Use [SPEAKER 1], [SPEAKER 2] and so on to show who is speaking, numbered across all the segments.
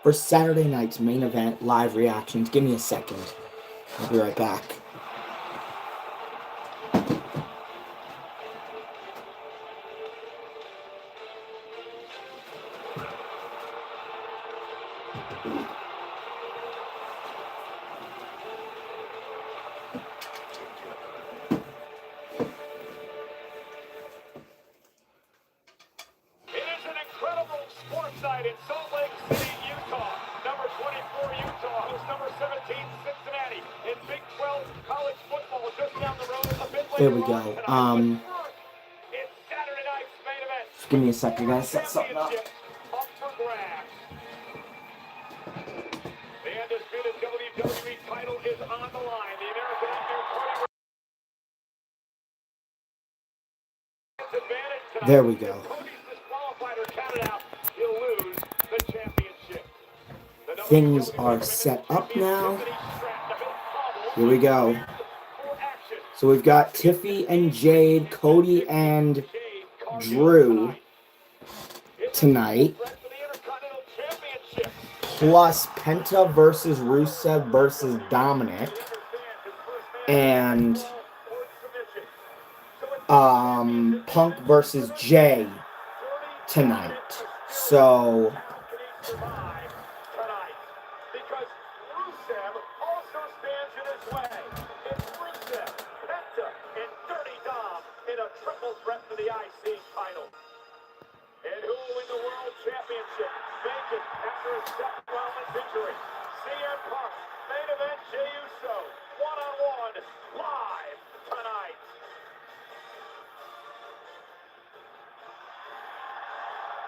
[SPEAKER 1] for Saturday night's main event live reactions. Give me a second. I'll be right back.
[SPEAKER 2] Night in Salt Lake City, Utah. Number 24, Utah, hosts number 17, Cincinnati. In Big 12 college football, just down the road, a bit
[SPEAKER 1] There
[SPEAKER 2] later
[SPEAKER 1] we go.
[SPEAKER 2] on tonight. It's Saturday night's main event.
[SPEAKER 1] Just give me a second, guys. Set something up.
[SPEAKER 2] Up for grabs. The undisputed WWE title is on the line. The American Nightmare Party.
[SPEAKER 1] There we go. Things are set up now. Here we go. So we've got Tiffy and Jade, Cody and Drew tonight. Plus Penta versus Rusev versus Dominic. And Punk versus Jay tonight. So
[SPEAKER 2] because Rusev also stands in his way. It's Rusev, Penta, and Dirty Dom in a triple threat for the IC title. And who will win the World Championship? Vacant after a Seth Rollins injury. CM Punk, main event Jey Uso, one-on-one, live tonight.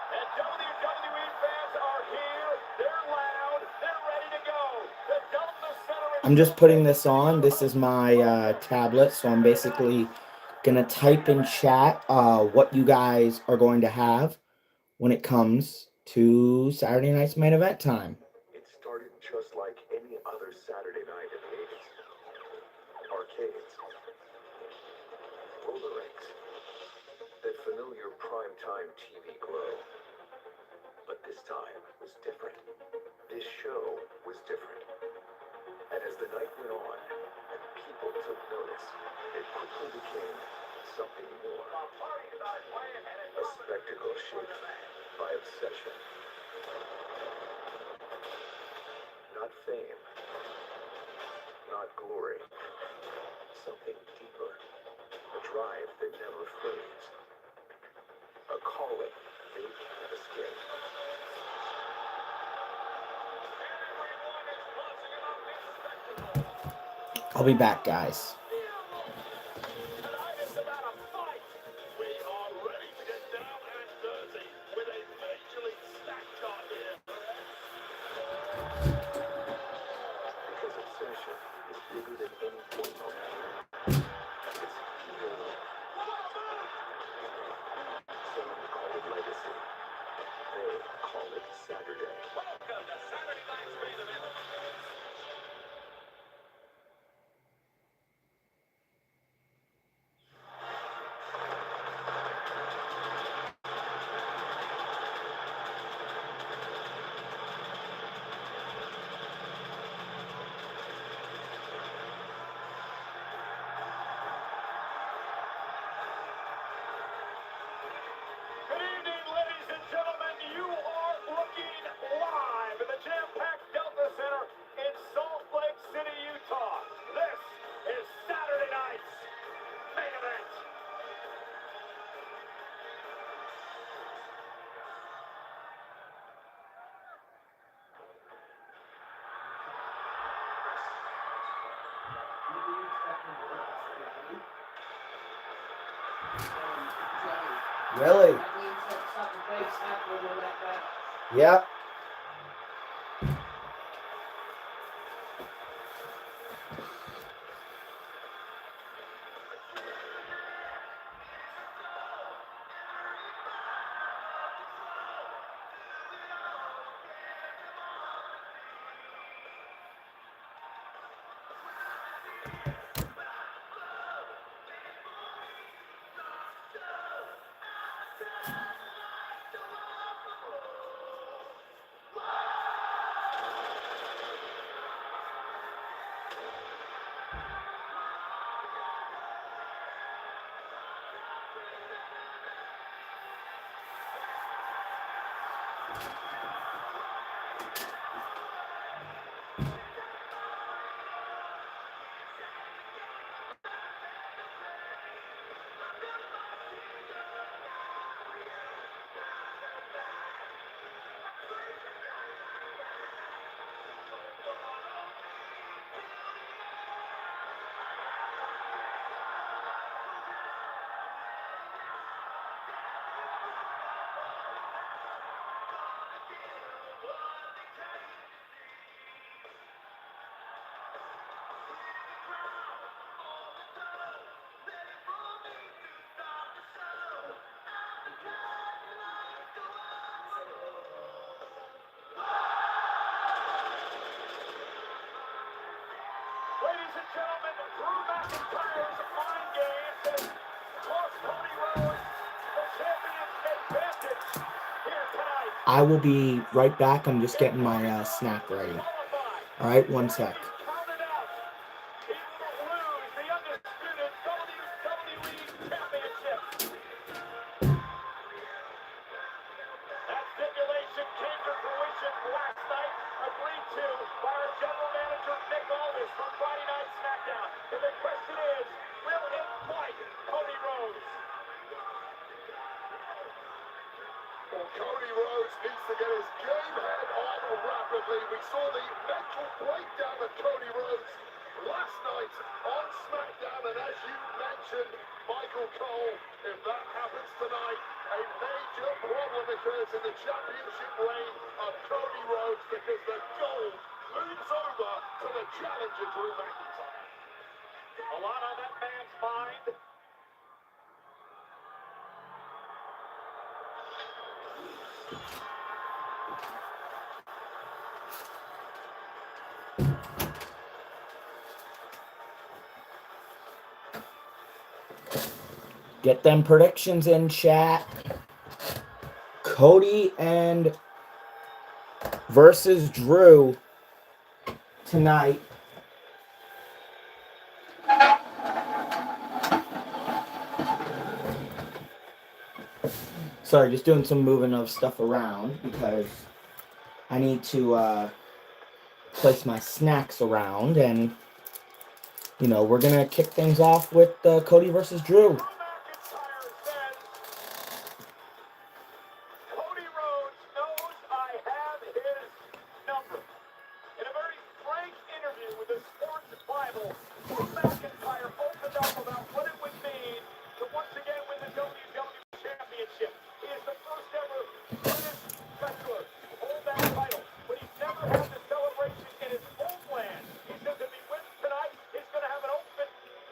[SPEAKER 2] And WWE fans are here. They're loud. They're ready to go. The Delta Center.
[SPEAKER 1] I'm just putting this on. This is my tablet, so I'm basically going to type in chat what you guys are going to have when it comes to Saturday night's main event time.
[SPEAKER 3] It started just like any other Saturday night in Vegas. Arcades, roller rinks, that familiar primetime TV glow. But this time was different. This show was different. And as the night went on, and people took notice, it quickly became something more. A spectacle shaped by obsession. Not fame. Not glory. Something deeper. A drive that never fades. A calling they can't escape.
[SPEAKER 1] I'll be back, guys.
[SPEAKER 2] Tonight is about a fight. We are ready to get down and dirty with a Major League snack shot here.
[SPEAKER 3] Because obsession is bigger than any point of view. It's evil. Some call it legacy. They call it Saturday.
[SPEAKER 2] Welcome to Saturday night's main event. Good evening, ladies and gentlemen. You are looking live in the jam-packed Delta Center in Salt Lake City, Utah. This is Saturday night's main event.
[SPEAKER 1] Really? Yep.
[SPEAKER 2] Ladies and gentlemen, Drew McIntyre's mind games has cost Cody Rhodes the championship advantage here tonight.
[SPEAKER 1] I will be right back. I'm just getting my snack ready. All right, one sec.
[SPEAKER 2] Counted out. He will lose the undisputed WWE Championship. That stipulation came to fruition last night, agreed to by our general manager, Nick Aldis, from Friday Night SmackDown. And the question is, will it fight Cody Rhodes?
[SPEAKER 3] Well, Cody Rhodes needs to get his game head on rapidly. We saw the mental breakdown of Cody Rhodes last night on SmackDown, and as you mentioned, Michael Cole, if that happens tonight, a major problem occurs in the championship reign of Cody Rhodes because the gold moves over to the challenger, Drew McIntyre.
[SPEAKER 2] A lot on that man's mind.
[SPEAKER 1] Get them predictions in, chat. Cody and versus Drew tonight. Sorry, just doing some moving of stuff around because I need to place my snacks around, and you know, we're gonna kick things off with Cody versus Drew.
[SPEAKER 2] Drew McIntyre says, Cody Rhodes knows I have his number. In a very frank interview with the Sports Bible, Drew McIntyre opened up about what it would mean to once again win the WWE Championship. He is the first ever British wrestler to hold that title, but he's never had the celebration in his homeland. He says if he wins tonight, he's going to have an open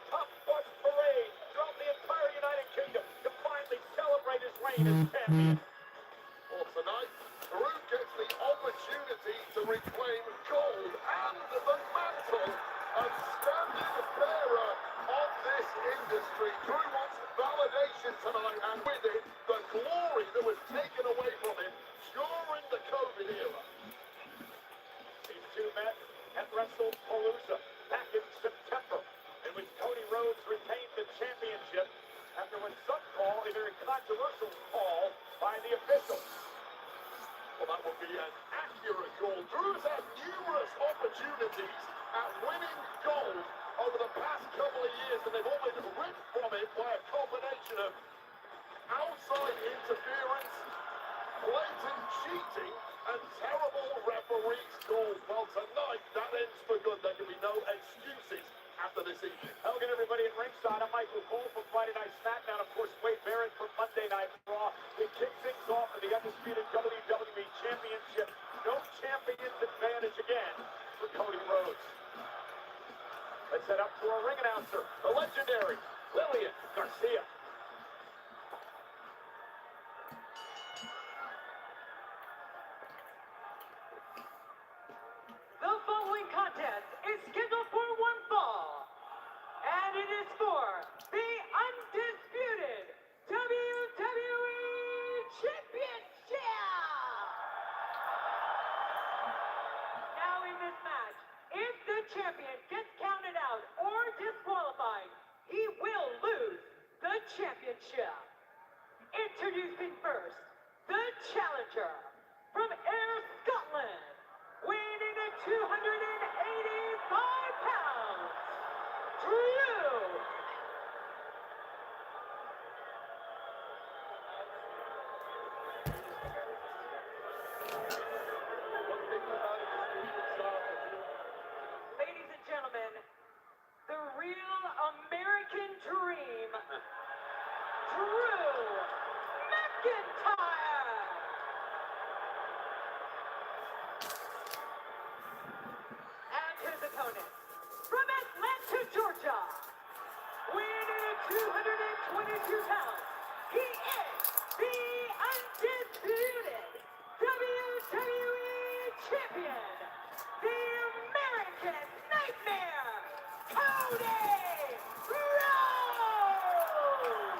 [SPEAKER 2] top bus parade throughout the entire United Kingdom to finally celebrate his reign as champion.
[SPEAKER 3] Well, tonight, Drew gets the opportunity to reclaim gold and the mantle of standard bearer of this industry. Drew wants validation tonight, and with it, the glory that was taken away from him during the COVID era.
[SPEAKER 2] These two men had WrestlePalooza back in September, in which Cody Rhodes retained the championship after what some call a very controversial call by the officials.
[SPEAKER 3] Well, that would be an accurate call. Drew's had numerous opportunities at winning gold over the past couple of years, and they've all been ripped from it by a combination of outside interference, blatant cheating, and terrible referees' calls. Well, tonight, that ends for good. There can be no excuses after this evening.
[SPEAKER 2] Hello again, everybody at ringside. I'm Michael Cole from Friday Night SmackDown. Of course, Wade Barrett from Monday Night Raw. We kick things off with the undisputed WWE Championship. No champion's advantage again for Cody Rhodes. Let's head up to our ring announcer, the legendary Lillian Garcia.
[SPEAKER 4] The following contest is scheduled for one fall, and it is for the undisputed WWE Championship. Now in this match, if the champion gets counted out or disqualified, he will lose the championship. Introducing first, the challenger from Ayr, Scotland, Dream, Drew McIntyre. And his opponent, from Atlanta, Georgia, weighing in at 222 pounds, he is the undisputed WWE Champion, the American Nightmare, Cody Rhodes!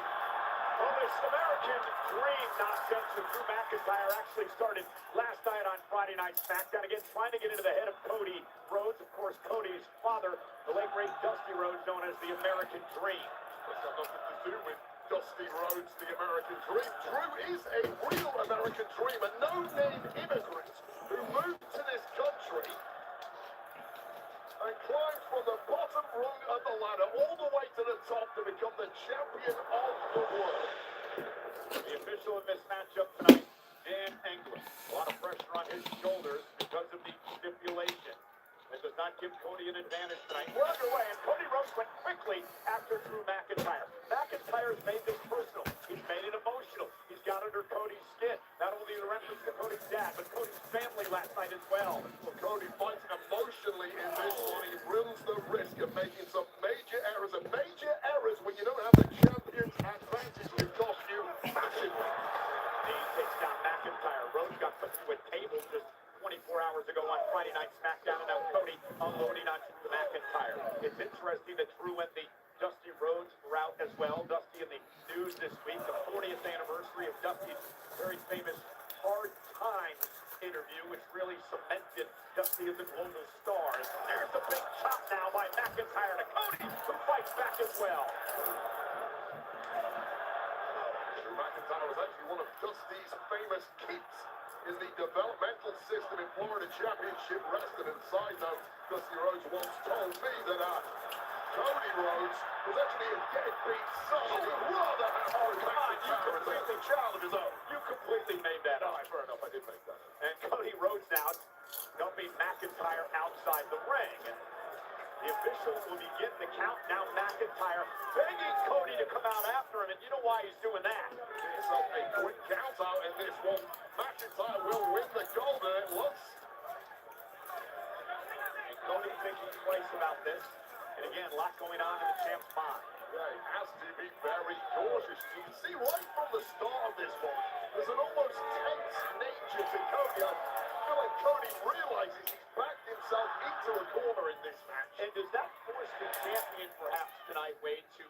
[SPEAKER 2] Well, this American Dream nonsense with Drew McIntyre actually started last night on Friday Night SmackDown. Again, trying to get into the head of Cody Rhodes. Of course, Cody's father, the late great Dusty Rhodes, known as the American Dream.
[SPEAKER 5] It's got nothing to do with Dusty Rhodes, the American Dream. Drew is a real American Dream, a no-name immigrant who moved to this country and climbed from the bottom rung of the ladder all the way to the top to become the champion of the world.
[SPEAKER 2] The official in this matchup tonight, Dan England. A lot of pressure on his shoulders because of the stipulation. That does not give Cody an advantage tonight. We're underway, and Cody Rhodes went quickly after Drew McIntyre. McIntyre's made this personal. He's made it emotional. He's got under Cody's skin. Not only in reference to Cody's dad, but Cody's family last night as well.
[SPEAKER 5] Well, Cody fights emotionally in this one. He runs the risk of making some major errors, and major errors when you don't have the champion's advantage will cost you massively.
[SPEAKER 2] He takes down McIntyre. Rhodes got put to a table just 24 hours ago on Friday Night SmackDown, and now Cody unloading on McIntyre. It's interesting that Drew went the Dusty Rhodes route as well. Dusty in the news this week, the 40th anniversary of Dusty's very famous Hard Times interview, which really cemented Dusty as a global star. And there's the big chop now by McIntyre to Cody, who fights back as well.
[SPEAKER 5] Drew McIntyre was actually one of Dusty's famous keeps in the developmental system in Florida Championship Wrestling. And side note, Dusty Rhodes once told me that Cody Rhodes was actually a deadbeat son. He would rather have McIntyre as a child of his own.
[SPEAKER 2] You completely made that
[SPEAKER 5] No,
[SPEAKER 2] up.
[SPEAKER 5] fair enough, I did make that.
[SPEAKER 2] And Cody Rhodes now dumping McIntyre outside the ring. The official will begin the count. Now McIntyre begging Cody to come out after him, and you know why he's doing that.
[SPEAKER 5] It's a quick count out in this one. McIntyre will win the gold, and it looks.
[SPEAKER 2] And Cody thinking twice about this. And again, a lot going on in the champ's mind.
[SPEAKER 5] Yeah, he has to be very cautious. You can see right from the start of this one, there's an almost tense nature to Cody. I feel like Cody realizes he's backed himself into a corner in this match.
[SPEAKER 2] And does that force the champion perhaps tonight, Wade, to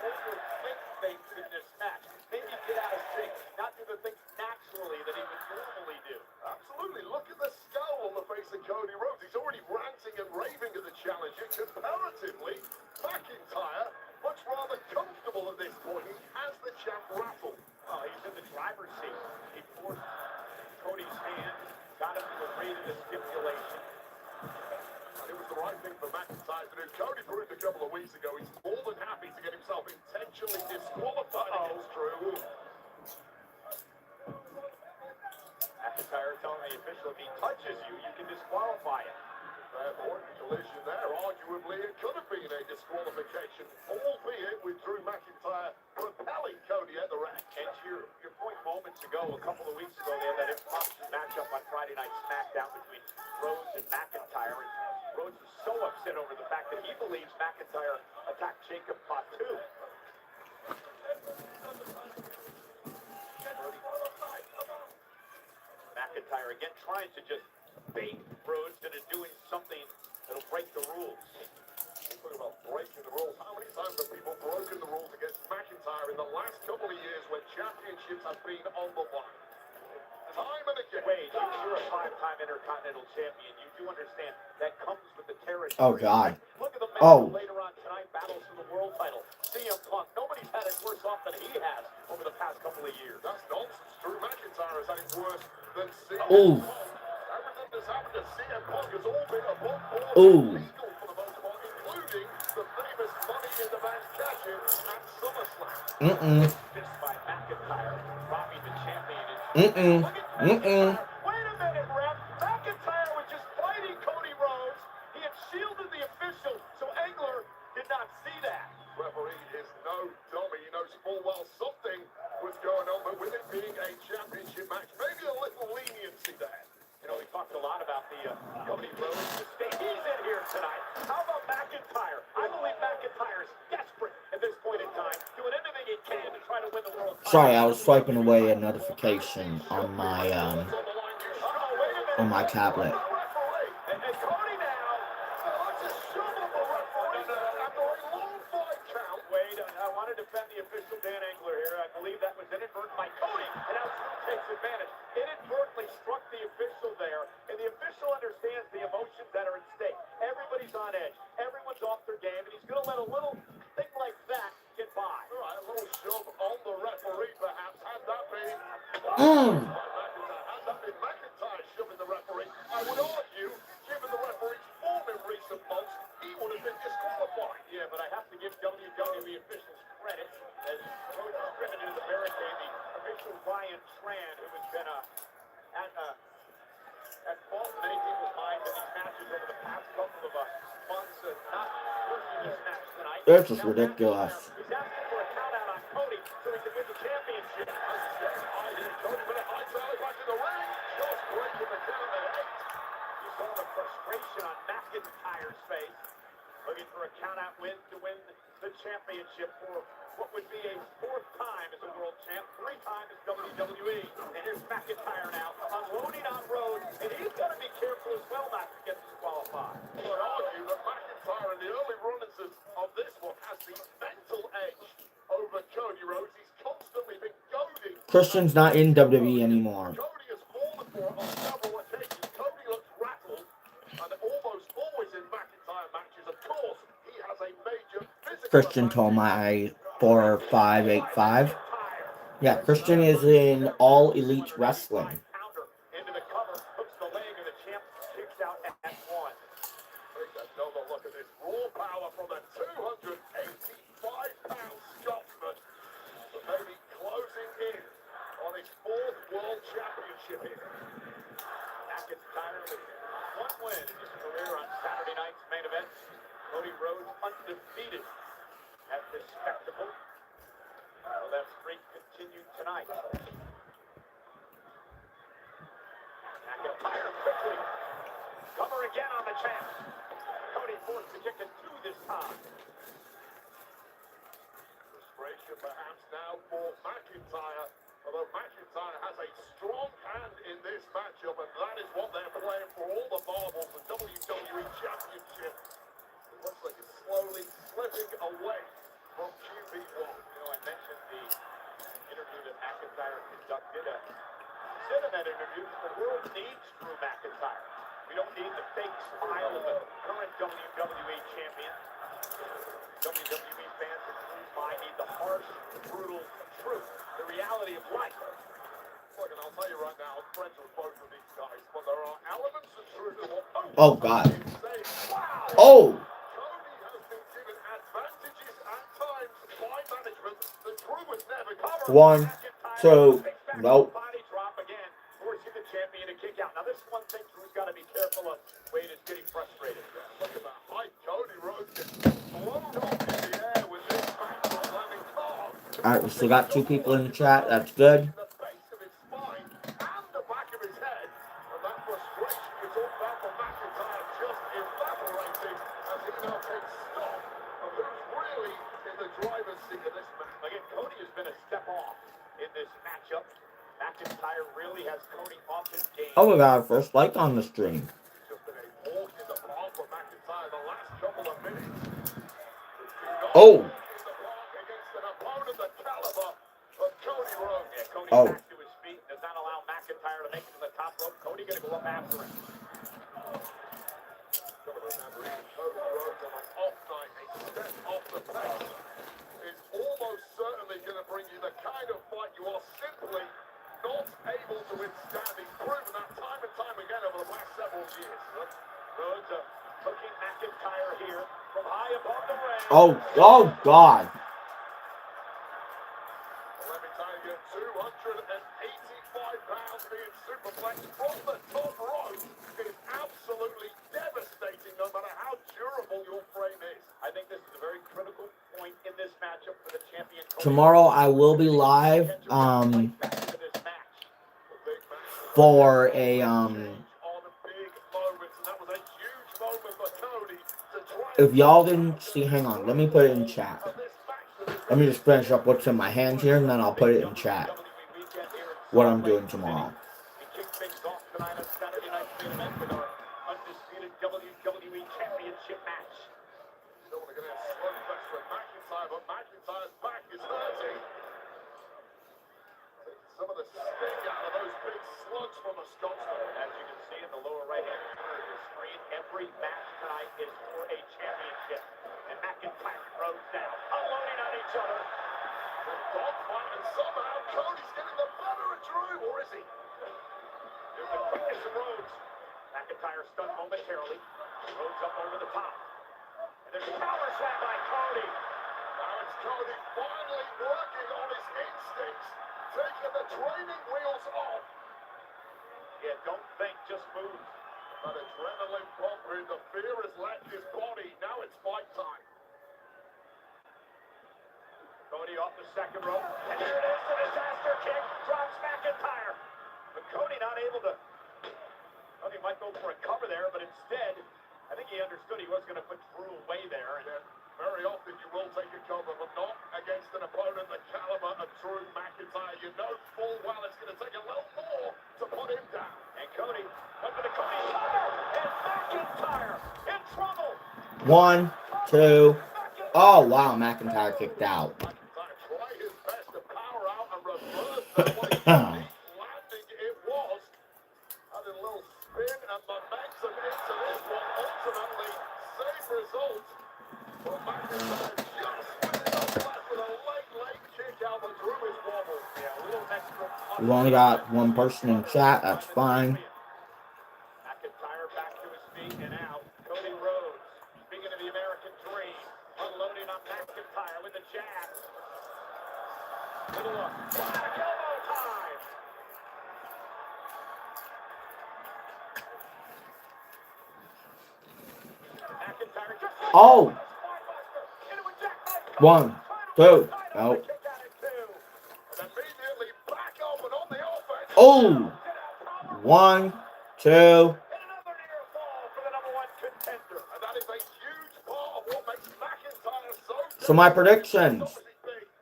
[SPEAKER 2] overthink things in this match? Maybe get out of sync, not do the things naturally that he would normally do.
[SPEAKER 5] Absolutely. Look at the scowl on the face of Cody Rhodes. He's already ranting and raving at the challenger. Comparatively, McIntyre looks rather comfortable at this point. He has the champ rattled.
[SPEAKER 2] Oh, he's in the driver's seat. He forced Cody's hand, got him to agree to the stipulation.
[SPEAKER 5] And it was the right thing for McIntyre to do. Cody proved a couple of weeks ago he's more than happy to get himself intentionally disqualified against Drew.
[SPEAKER 2] McIntyre telling the official if he touches you, you can disqualify him.
[SPEAKER 5] Therefore, collision there. Arguably, it could have been a disqualification, albeit with Drew McIntyre propelling Cody at the rack.
[SPEAKER 2] And to your point moments ago, a couple of weeks ago, they had that impromptu matchup on Friday Night SmackDown between Rhodes and McIntyre. And Rhodes was so upset over the fact that he believes McIntyre attacked Jacob Fatu. McIntyre again trying to just bait Rhodes into doing something that'll break the rules.
[SPEAKER 5] Talking about breaking the rules. How many times have people broken the rules against McIntyre in the last couple of years when championships have been on the line? Time and again.
[SPEAKER 2] Wade, you're a five-time Intercontinental Champion. You do understand that comes with the territory.
[SPEAKER 1] Oh, God.
[SPEAKER 2] Look at the match
[SPEAKER 1] Oh.
[SPEAKER 2] later on tonight, battles for the world title. CM Punk, nobody's had it worse off than he has over the past couple of years.
[SPEAKER 5] That's nonsense. Drew McIntyre has had it worse than CM
[SPEAKER 1] Ooh.
[SPEAKER 5] Punk. Everything that's happened to CM Punk has all been above board
[SPEAKER 1] Ooh.
[SPEAKER 5] and legal for the most part, including the famous Money in the Bank cash-in at SummerSlam.
[SPEAKER 2] This by McIntyre, robbing the champion.
[SPEAKER 1] Mm-mm.
[SPEAKER 2] Look at
[SPEAKER 1] Mm-mm.
[SPEAKER 2] McIntyre. Wait a minute, ref. McIntyre was just fighting Cody Rhodes. He had shielded the official, so Engler did not see that.
[SPEAKER 5] Referee is no
[SPEAKER 2] Cody Rhodes, he's in here tonight. How about McIntyre? I believe McIntyre is desperate at this point in time, doing anything he can to try to win the world title.
[SPEAKER 1] Sorry, I was swiping away a notification on my tablet.
[SPEAKER 2] And Cody now, let's just shove him the referee after a long fight count. Wade, I want to defend the official Dan Engler here. I believe that was inadvertent by Cody, and now Drew takes advantage. Inadvertently struck the official there, and the official understands the emotions that are at stake. Everybody's on edge. Everyone's off their game, and he's going to let a little thing like that get by. All right, a little shove on the referee, perhaps. Had that been... Had that been McIntyre shoving the referee, I would argue, given the referee's form in recent months, he would have been disqualified. Yeah, but I have to give WWE officials credit as Rhodes was driven into the barricade. The official Ryan Tran, who has been at fault in many people's minds in these matches over the past couple of months, not working this match tonight.
[SPEAKER 1] This is ridiculous.
[SPEAKER 2] He's asking for a count out on Cody so he can win the championship. Cody with a high rally back in the ring. Just breaking the count at 8. You saw the frustration on McIntyre's face. Looking for a count-out win to win the championship for what would be a 4th time as a world champ, 3 times as WWE. And here's McIntyre now, unloading on Rhodes, and he's got to be careful as well not to get disqualified. I would argue that McIntyre in the early runnings of this one has the mental edge over Cody Rhodes. He's constantly been goading.
[SPEAKER 1] Christian's not in WWE anymore.
[SPEAKER 2] Cody has fallen for it on several occasions. Cody looks rattled, and almost always in McIntyre matches. Of course, he has a major physical
[SPEAKER 1] Christian told my 4585. Yeah, Christian is in All Elite Wrestling.
[SPEAKER 2] Into the cover, hooks the leg, and the champ kicks out at 1. Take another look at this raw power from the 285-pound Scotsman. So maybe closing in on his 4th world championship here. McIntyre with 1 win in his career on Saturday night's main event. Cody Rhodes undefeated at this spectacle. Well, that streak continued tonight. McIntyre quickly. Cover again on the champ. Cody forced to kick a 2 this time. Frustration perhaps now for McIntyre. Although McIntyre has a strong hand in this matchup, and that is what they're playing for, all the marbles, the WWE Championship. It looks like it's slowly slipping away from QB1. You know, I mentioned the interview that McIntyre conducted. He said in that interview, the world needs Drew McIntyre. We don't need the fake smile of the current WWE champion. WWE fans in Drew's mind need the harsh, brutal truth, the reality of life. Look, and I'll tell you right now, I'm friends with both of these guys, but there are elements of truth to what both
[SPEAKER 1] Oh, God.
[SPEAKER 2] say. Wow!
[SPEAKER 1] Oh!
[SPEAKER 2] Cody has been given advantages at times by management that Drew was never covered.
[SPEAKER 1] 1, 2, nope.
[SPEAKER 2] Body drop again, forcing the champion to kick out. Now, this is one thing Drew's got to be careful of. Wade is getting frustrated. Look at that height. Cody Rhodes gets blown off in the air with this backbone landing hard.
[SPEAKER 1] Alright, we still got 2 people in the chat. That's good.
[SPEAKER 2] The base of his spine and the back of his head. And that frustration you talk about for McIntyre just evaporating as he now takes stock of who's really in the driver's seat of this match. Again, Cody has been a step off in this matchup. McIntyre really has Cody off his game.
[SPEAKER 1] Oh, we got our first like on the stream.
[SPEAKER 2] Just been a walk in the park for McIntyre the last couple of minutes.
[SPEAKER 1] Oh!
[SPEAKER 2] In the park against an opponent the caliber of Cody Rhodes. Yeah, Cody
[SPEAKER 1] Oh.
[SPEAKER 2] back to his feet, does not allow McIntyre to make it to the top rope. Cody gonna go up after him. Gotta remember, even Cody Rhodes on an off night, a step off the pace is almost certainly gonna bring you the kind of fight you are simply not able to withstand. He's proven that time and time again over the past several years. Rhodes hooking McIntyre here from high above the ring.
[SPEAKER 1] Oh, God.
[SPEAKER 2] McIntyre gets 285 pounds being superplexed from the top rope. It is absolutely devastating no matter how durable your frame is. I think this is a very critical point in this matchup for the champion.
[SPEAKER 1] Tomorrow I will be live for a
[SPEAKER 5] that was a huge moment for Cody to try
[SPEAKER 1] If y'all didn't see, hang on, let me put it in chat. Let me just finish up what's in my hands here, and then I'll put it in chat. What I'm doing tomorrow.
[SPEAKER 2] He kicked things off tonight on Saturday night's main event with our undisputed WWE Championship match.
[SPEAKER 5] Don't want to get a slugfest from McIntyre, but McIntyre's back is hurting. Some of the sting out of those big slugs from the Scotsman.
[SPEAKER 2] As you can see in the lower right-hand corner of the screen, every match tonight is for a championship. And McIntyre and Rhodes now, unloading on each other.
[SPEAKER 5] The dogfight, and somehow Cody's getting the better of Drew, or is he?
[SPEAKER 2] Here's the quickness of Rhodes. McIntyre stunned momentarily. Rhodes up over the top. And there's a power slam by Cody.
[SPEAKER 5] Now it's Cody finally working on his instincts, taking the training wheels off.
[SPEAKER 2] Yeah, don't think, just move.
[SPEAKER 5] That adrenaline pumping, the fear has left his body. Now it's fight time.
[SPEAKER 2] Cody off the second rope. And here it is, the disaster kick. Drops McIntyre. But Cody not able to... Well, he might go for a cover there, but instead, I think he understood he was going to put Drew away there. And
[SPEAKER 5] Very often you will take a cover, but not against an opponent the caliber of Drew McIntyre. You know full well it's going to take a little more to put him down.
[SPEAKER 2] And Cody, up to the Cody cover. And McIntyre in trouble.
[SPEAKER 1] 1, 2. Oh, wow, McIntyre kicked out.
[SPEAKER 5] McIntyre tried his best to power out and reverse that one. Landing it was. Added a little spin and momentum into this one. Ultimately, same result. But McIntyre just with enough left with a late kick out that drew his wobble.
[SPEAKER 2] Yeah, a little extra.
[SPEAKER 1] We've only got one person in chat, that's fine.
[SPEAKER 2] McIntyre back to his feet and out. Cody Rhodes, speaking of the American dream, unloading on McIntyre with the jab. Little black elbow time. McIntyre just
[SPEAKER 1] Oh!
[SPEAKER 2] into a jackknife.
[SPEAKER 1] 1, 2. No.
[SPEAKER 5] And immediately back up and on the offense.
[SPEAKER 1] Oh! 1, 2.
[SPEAKER 2] And another near fall for the number one contender.
[SPEAKER 5] And that is a huge part of what makes McIntyre so
[SPEAKER 1] So my predictions.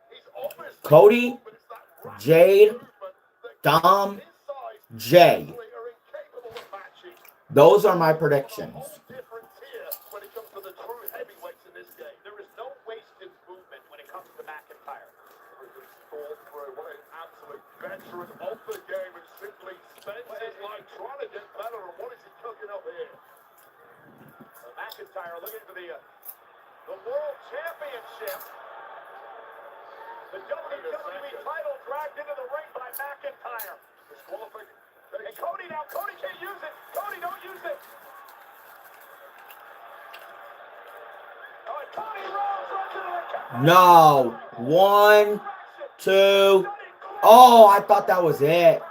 [SPEAKER 5] He's obviously
[SPEAKER 1] Cody,
[SPEAKER 5] but it's that rapid
[SPEAKER 1] Jade,
[SPEAKER 5] movement that
[SPEAKER 1] Dom,
[SPEAKER 5] his size
[SPEAKER 1] Jay.
[SPEAKER 5] simply are incapable of matching.
[SPEAKER 1] Those are my predictions.
[SPEAKER 5] Whole different tier when it comes to the true heavyweights in this game.
[SPEAKER 2] There is no wasted movement when it comes to McIntyre.
[SPEAKER 5] Everything's thought through. What an absolute veteran of the game and simply spends his life trying to get better. And what is he cooking up here?
[SPEAKER 2] So McIntyre looking for the World Championship. The WWE title dragged into the ring by McIntyre.
[SPEAKER 5] Disqualification.
[SPEAKER 2] And Cody now. Cody can't use it. Cody, don't use it. Oh, and Cody Rhodes runs into the
[SPEAKER 1] No. 1, 2. Oh, I thought that was it.
[SPEAKER 2] That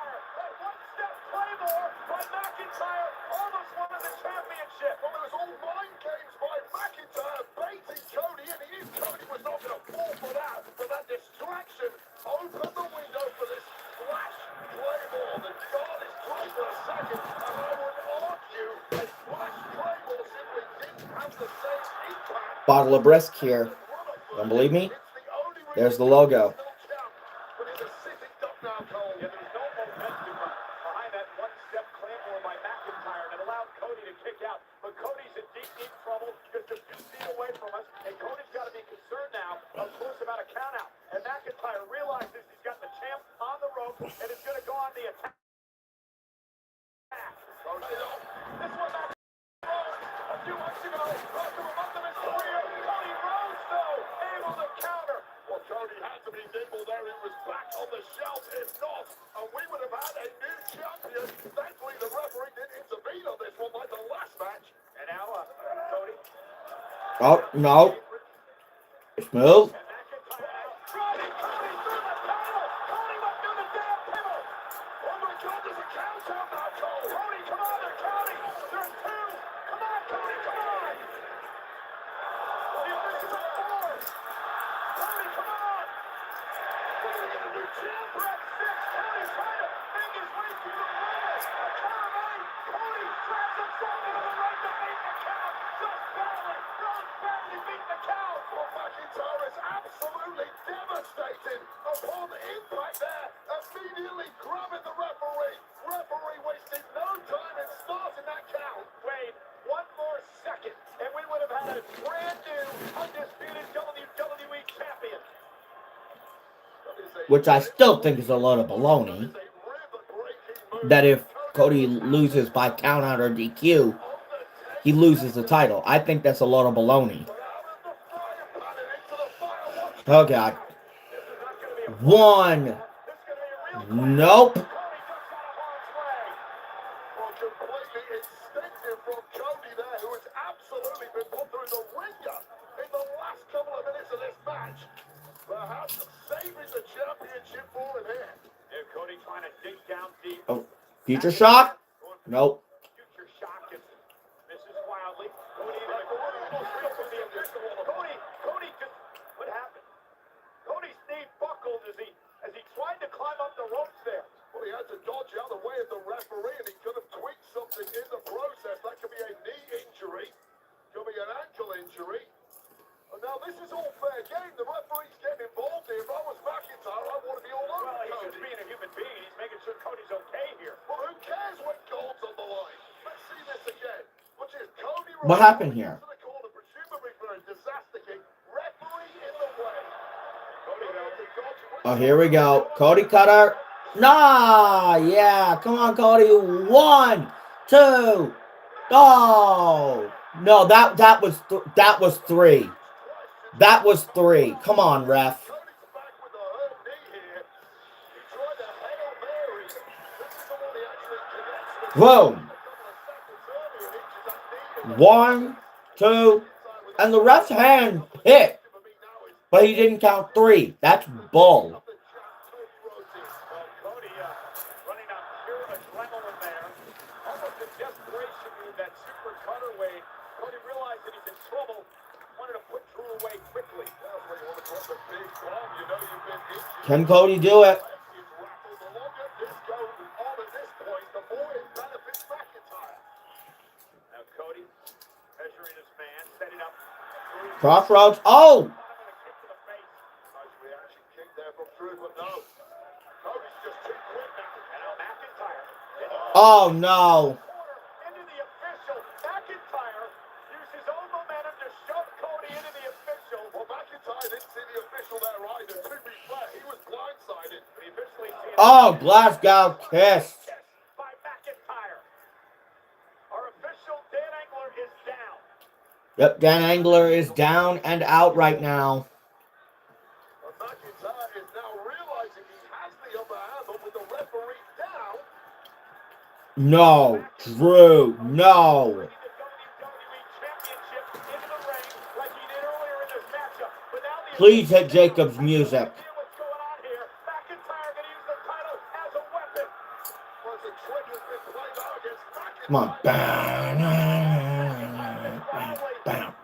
[SPEAKER 2] one-step claymore by McIntyre almost won the championship.
[SPEAKER 5] Well, it was all mind games by McIntyre baiting Cody, and he knew Cody was not going to fall for that. But that distraction opened the window for this flash claymore. The guard is dropped for a second, and I would argue a flash claymore simply didn't have the same impact.
[SPEAKER 1] Bottle of brisk here. Don't believe me? There's the logo.
[SPEAKER 5] But it's a sitting duck now, Cole.
[SPEAKER 2] Yeah, there's no momentum behind that one-step claymore by McIntyre that allowed Cody to kick out. But Cody's in deep trouble just a few feet away from us. And Cody's got to be concerned now, of course, about a countout. And McIntyre realizes he's got the champ on the rope and is going to go on the attack. This one back a few months ago, after a month of his career, Cody Rhodes, though, able to counter.
[SPEAKER 5] Well, Cody had to be nimble there. He was back on the shelf. If not, and we would have had a new champion. Thankfully, the referee didn't intervene on this one like the last match.
[SPEAKER 2] And now, Cody.
[SPEAKER 1] Oh, no. Smooth.
[SPEAKER 2] And McIntyre out. Cody through the title. Cody went through the damn pivot.
[SPEAKER 5] Oh my God, there's a count out now, Cole.
[SPEAKER 2] Cody, come on, they're counting. There's two. Come on, Cody, come on. The officials are four. Cody, come on.
[SPEAKER 5] We're going to get a new champ.
[SPEAKER 2] We're at 6. Cody trying to make his way through the ring. A cover 9. Cody traps himself into the ring that brand new, undisputed WWE champion.
[SPEAKER 1] Which I still think is a lot of baloney. That if Cody loses by count out or DQ, he loses the title. I think that's a lot of baloney. Oh, God. One. Nope.
[SPEAKER 5] Completely instinctive from Cody there, who has absolutely been put through the ringer in the last couple of minutes of this match. Perhaps saving the championship for him here.
[SPEAKER 2] Yeah, Cody trying to dig down deep.
[SPEAKER 1] Oh, future shock? Nope.
[SPEAKER 2] Future shock and misses wildly. Cody just, what happened? Cody's knee buckled as he tried to climb up the ropes there.
[SPEAKER 5] Well, he had to dodge out of the way of the referee, and he could have tweaked something in the process. That could be a knee injury, could be an ankle injury. And now this is all fair game. The referee's getting involved here. If I was McIntyre, I want to be all over
[SPEAKER 2] Well, he's
[SPEAKER 5] Cody.
[SPEAKER 2] just being a human being. He's making sure Cody's okay here.
[SPEAKER 5] Well, who cares when gold's on the line? Let's see this again. Which is Cody
[SPEAKER 1] What happened here?
[SPEAKER 5] to the corner, presumably for a disaster kick. Referee in the way. Cody now to dodge.
[SPEAKER 1] Oh, here we go. Cody Cutter. Nah, yeah. Come on, Cody. 1, 2. Oh. No, that was 3. That was 3. Come on, ref.
[SPEAKER 5] Cody's back with the hurt knee here. He tried to Hail Mary. This is the one he actually connects with.
[SPEAKER 1] Boom.
[SPEAKER 5] A couple of seconds earlier, he just had knee
[SPEAKER 1] 1, 2. And the ref's hand hit. But he didn't count 3. That's bull.
[SPEAKER 2] Cody running on pure adrenaline there. Almost a desperation move, that super cutter weight. Cody realized that he's in trouble. Wanted to put Drew away quickly.
[SPEAKER 1] Can Cody do it?
[SPEAKER 2] Now Cody measuring his man, setting up.
[SPEAKER 1] Crossroads. Oh! Oh, no.
[SPEAKER 2] Into the official. McIntyre used his own momentum to shove Cody into the official.
[SPEAKER 5] Well, McIntyre didn't see the official there either. To be fair, he was blindsided.
[SPEAKER 2] We officially see it.
[SPEAKER 1] Oh, Glasgow kiss.
[SPEAKER 2] By McIntyre. Our official, Dan Engler, is down.
[SPEAKER 1] Yep, Dan Engler is down and out right now.
[SPEAKER 5] McIntyre is now realizing he has the upper hand, but with the referee down.
[SPEAKER 1] No, Drew, no. Please hit Jacob's music. Come on. Bam, bam.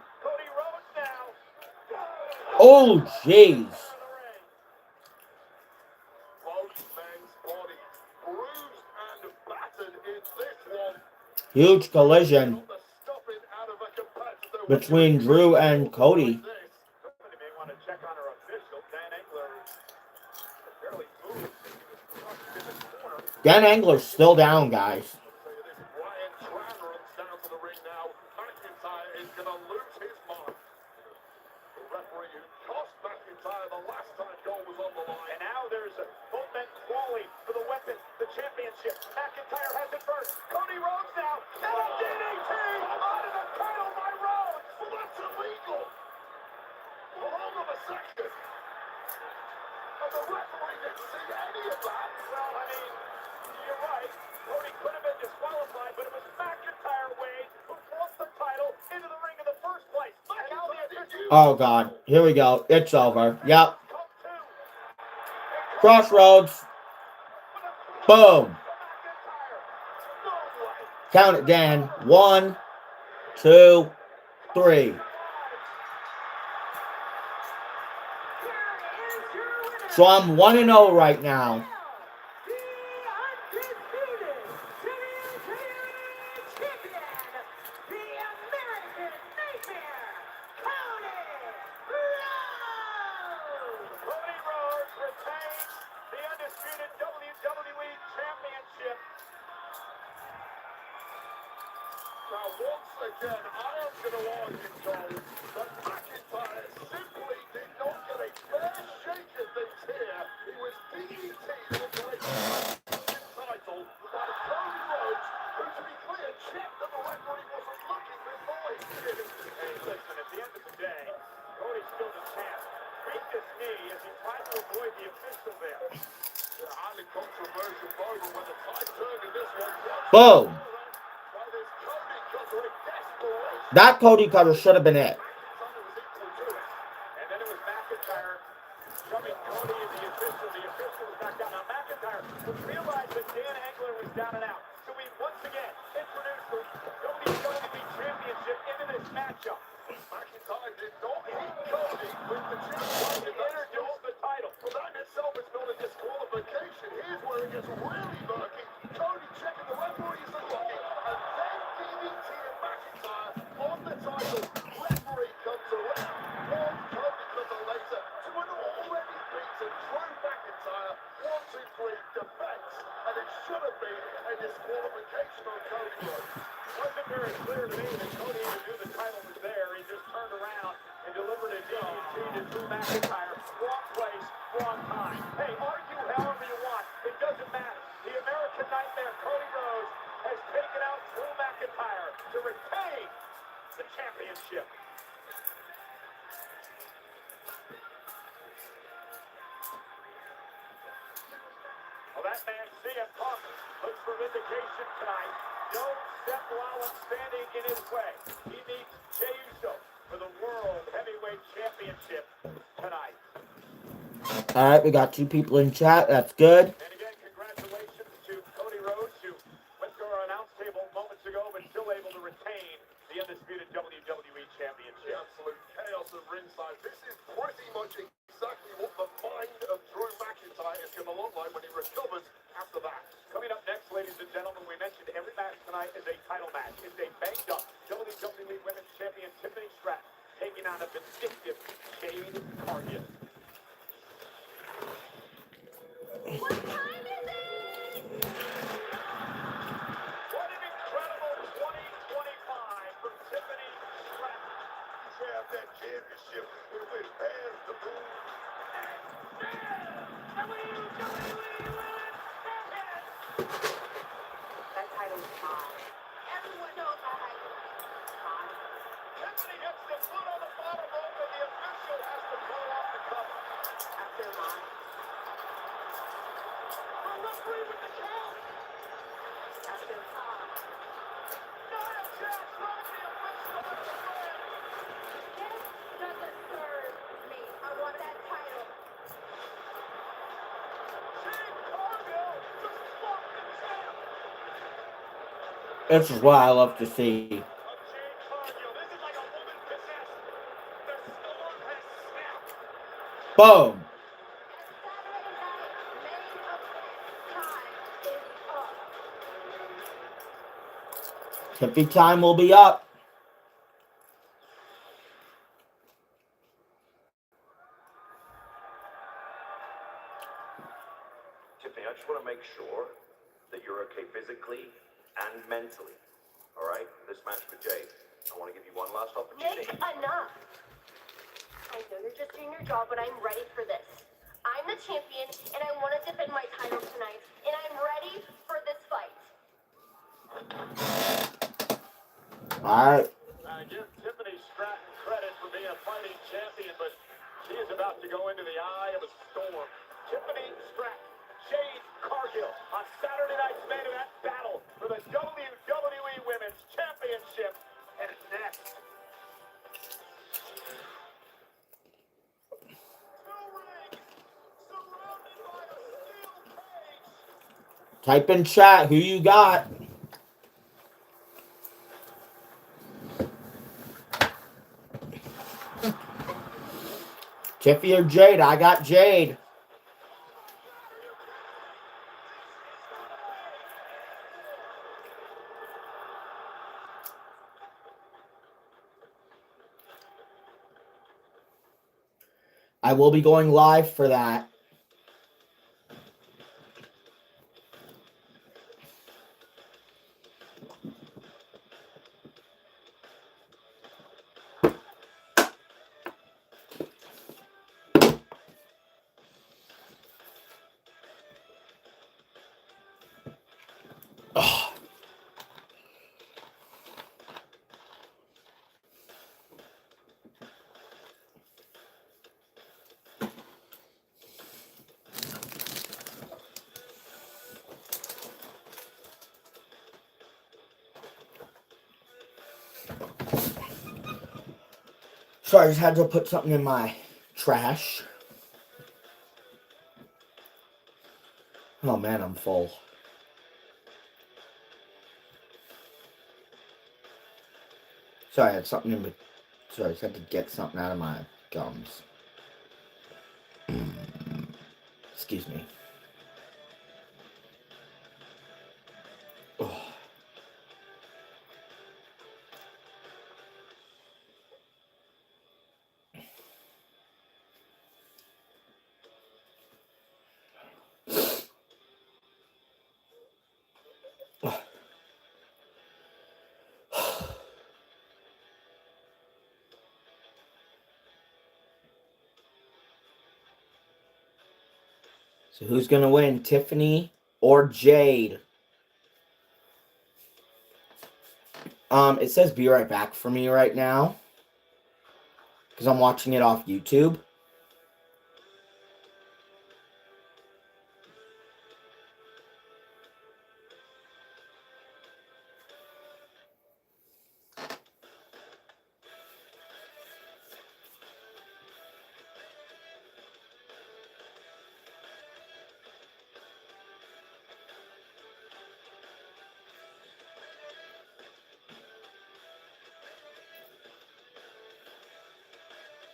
[SPEAKER 1] Oh, jeez. Huge collision between Drew and Cody. Dan Engler's still down, guys.
[SPEAKER 2] And now there's both men crawling for the weapon, the championship. McIntyre has it first. Cody Rhodes now. And a DDT onto the title by Rhodes.
[SPEAKER 5] Well, that's illegal. Well, hold on a second. And the referee didn't see any of that.
[SPEAKER 2] Well, I mean, you're right. Cody could have been disqualified, but it was McIntyre Wade who forced the title into the ring in the first place. And now the official.
[SPEAKER 1] Oh, God. Here we go. It's over. Yep. Crossroads. Boom. Count it, Dan. 1, 2, 3. So I'm 1-0 right now.
[SPEAKER 5] Now, once again, I am going to argue, Cole,
[SPEAKER 2] Hey, listen, at the end of the day, Cody's still the champ. Beat this knee as he tried to avoid the official there.
[SPEAKER 5] Highly controversial moment when the tide turned in this one.
[SPEAKER 1] Boom.
[SPEAKER 5] Well, this Cody cutter in desperation.
[SPEAKER 1] That Cody cutter should have been it.
[SPEAKER 5] McIntyre was equal to it.
[SPEAKER 2] And then it was McIntyre shoving Cody in the official. The official was knocked down. Now McIntyre realized that Dan Engler was down and out. So we once again introduced the WWE Championship into this matchup.
[SPEAKER 5] McIntyre did not hit Cody with the championship.
[SPEAKER 2] He introduced the title.
[SPEAKER 5] Well, that in itself is not a disqualification. Here's where it gets really murky. Cody checking the referee's unlucky, and then DDTing McIntyre on the title. Referee comes around. One Cody cutter later to an already beaten Drew McIntyre. 1, 2, 3 defense, and it should have been a disqualification on Cody Rhodes.
[SPEAKER 2] Wasn't very clear to me that Cody even knew the title was there. He just turned around and delivered a DDT to Drew McIntyre. Wrong place, wrong time. Hey, argue however you want. It doesn't matter. The American Nightmare, Cody Rhodes, has taken out Drew McIntyre to retain the championship. Well, that man, CM Punk, looks for vindication tonight. No Seth Rollins standing in his way. He meets Jey Uso for the World Heavyweight Championship tonight.
[SPEAKER 1] All right, we got 2 people in chat. That's good.
[SPEAKER 2] And again, congratulations to Cody Rhodes, who went to our announce table moments ago, but still able to retain the undisputed WWE
[SPEAKER 5] The
[SPEAKER 2] Championship.
[SPEAKER 5] absolute chaos of ringside. This is pretty much exactly what the mind of Drew McIntyre is going to look like when he recovers after that.
[SPEAKER 2] Coming up next, ladies and gentlemen, we mentioned every match tonight is a title match. It's a banged up WWE Women's Champion Tiffany Stratton taking on a vindictive Jade Cargill.
[SPEAKER 4] What time is it?
[SPEAKER 2] What an incredible 2025 for Tiffany Stratton.
[SPEAKER 5] Grab that championship and went past the moon.
[SPEAKER 4] That title's mine. Everyone knows that title's mine.
[SPEAKER 2] Tiffany hits the foot on the bottom rope, and the official has to blow off the cover.
[SPEAKER 4] After mine.
[SPEAKER 2] The referee with the count.
[SPEAKER 4] After mine.
[SPEAKER 2] Nia Jax throws the official out of the ring.
[SPEAKER 4] This doesn't serve me. I want that title.
[SPEAKER 2] Jade Cargill just fucked the champ.
[SPEAKER 1] This is what I love to see.
[SPEAKER 2] Of Jade Cargill. This is like a woman possessed. The storm has snapped.
[SPEAKER 1] Boom.
[SPEAKER 4] And Saturday night, main event time is up.
[SPEAKER 1] Tiffy time will be up.
[SPEAKER 6] Tiffany, I just want to make sure that you're okay physically and mentally. All right? This match with Jay. I want to give you one last opportunity.
[SPEAKER 4] Nick, enough. I know you're just doing your job, but I'm ready for this. I'm the champion, and I want to defend my title tonight, and I'm ready for this fight.
[SPEAKER 1] All right.
[SPEAKER 2] I give Tiffany Stratton credit for being a fighting champion, but she is about to go into the eye of a storm. Tiffany Stratton, Jade Cargill on Saturday night's main event battle for the WWE Women's Championship. And next. Two rings surrounded by a steel cage.
[SPEAKER 1] Type in chat who you got. Tiffy or Jade? I got Jade. I will be going live for that. Ugh. Sorry, I just had to put something in my trash. Oh man, I'm full. Sorry, I had something in. Sorry, I just had to get something out of my gums. Excuse me. Oh. So who's gonna win, Tiffany or Jade? It says be right back for me right now because I'm watching it off YouTube.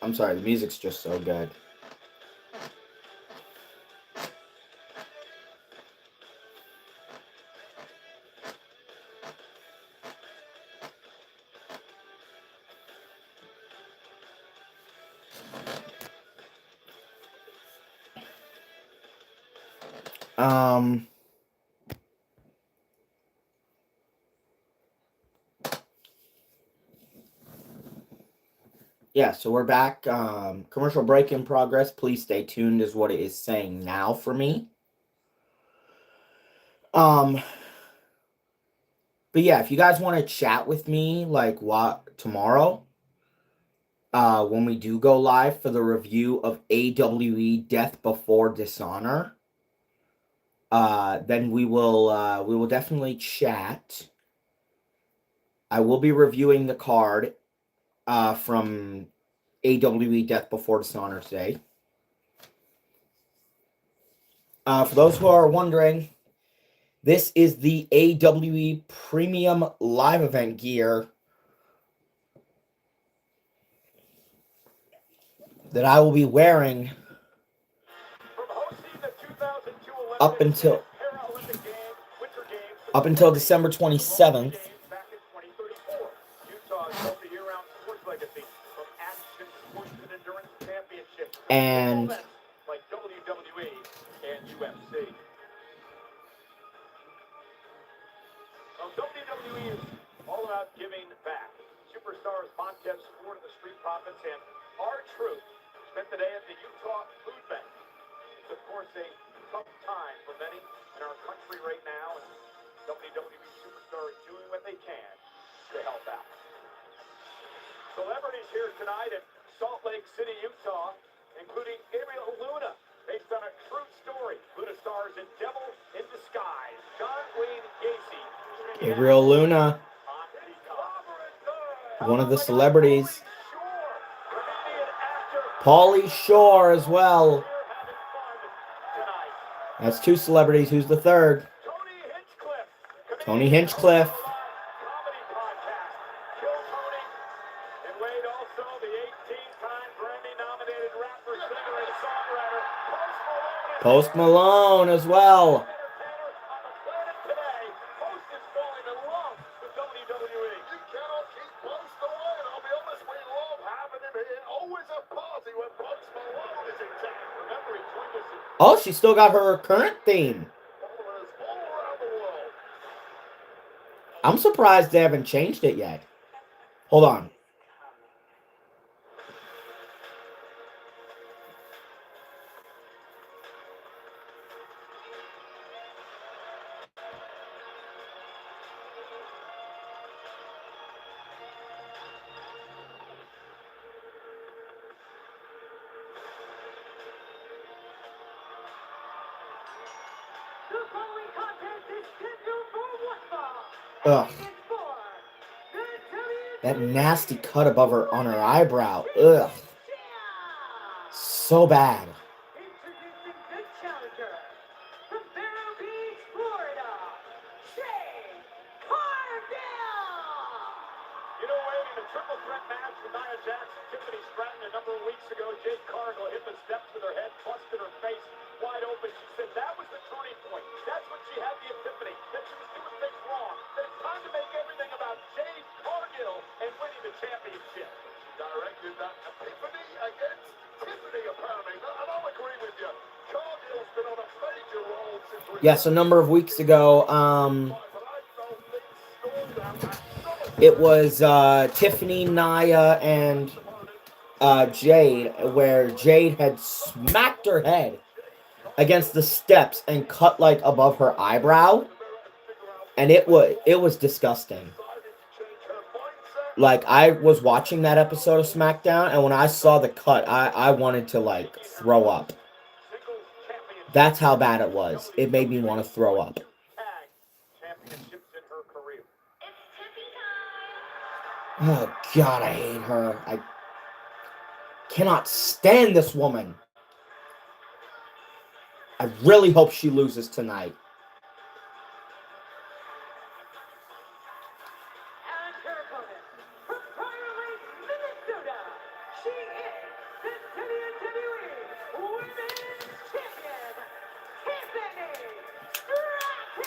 [SPEAKER 1] I'm sorry, the music's just so good. Um, yeah, so we're back. Commercial break in progress. Please stay tuned is what it is saying now for me. But yeah, if you guys want to chat with me, like what tomorrow, when we do go live for the review of AWE Death Before Dishonor, then we will definitely chat. I will be reviewing the card from AWE Death Before Dishonor today. For those who are wondering, this is the AWE Premium Live Event gear that I will be wearing up until December 27th. And
[SPEAKER 2] like WWE and UFC. WWE is all about giving back. Superstars Montez Ford and the Street Profits and R-Truth spent the day at the Utah Food Bank. It's, of course, a tough time for many in our country right now, and WWE superstars doing what they can to help out. Celebrities here tonight in Salt Lake City, Utah, including Gabriel Luna, based on a true story. Luna stars in Devil in Disguise. John Wayne Gacy.
[SPEAKER 1] Gabriel Luna, one of the celebrities. Pauly Shore as well. That's two celebrities. Who's the third? Tony Hinchcliffe. Post Malone as well. Oh, she still got her current theme. I'm surprised they haven't changed it yet. Hold on. Ugh. That nasty cut above her on her eyebrow. Ugh. So bad.
[SPEAKER 4] Introducing the challenger from Vero Beach, Florida, Jade Cargill.
[SPEAKER 2] You know, Wade, in a triple threat match with Nia Jax and Tiffany Stratton a number of weeks ago, Jade Cargill hit the steps with her head, busted her face wide open. She said that was the turning point. That's when she had the epiphany, that she was doing things wrong. That it's time to make everything about Jade Cargill and winning the championship.
[SPEAKER 5] Directed that epiphany against Tiffany, apparently. And I'll agree with you. Cargill's been on a major roll since
[SPEAKER 1] Yes, a number of weeks ago,
[SPEAKER 5] but I felt things stalled out at
[SPEAKER 1] it was Tiffany, Nia, and Jade, where Jade had smacked her head against the steps and cut like above her eyebrow, and it was disgusting. Like, I was watching that episode of SmackDown, and when I saw the cut, I wanted to like throw up. That's how bad it was. It made me want to throw up.
[SPEAKER 2] Tag championships in her career.
[SPEAKER 1] Oh God, I hate her. I cannot stand this woman. I really hope she loses tonight.
[SPEAKER 4] And her opponent, from Prior Lake, Minnesota, she is the WWE Women's Champion, Tiffany Stratton.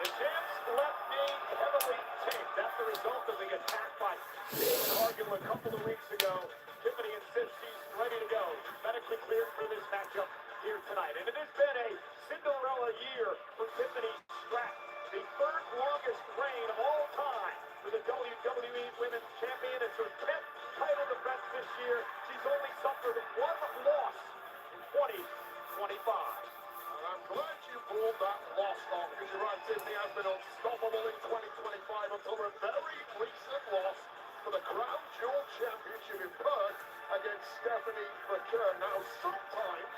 [SPEAKER 2] The champ's left knee heavily taped. That's the result of the attack by Jade Cargill a couple of weeks ago. Tiffany insists she's ready to go. She's medically cleared for this matchup here tonight. And it has been a Cinderella year for Tiffany Stratton, the third longest reign of all time for the WWE Women's Champion. It's her 10th title defense this year. She's only suffered one loss in 2025.
[SPEAKER 5] I'm glad you brought that loss on, because you're right, Tiffany has been unstoppable in 2025 until her very recent loss for the Crown Jewel Championship in Perth against Stephanie McKern. Now, sometimes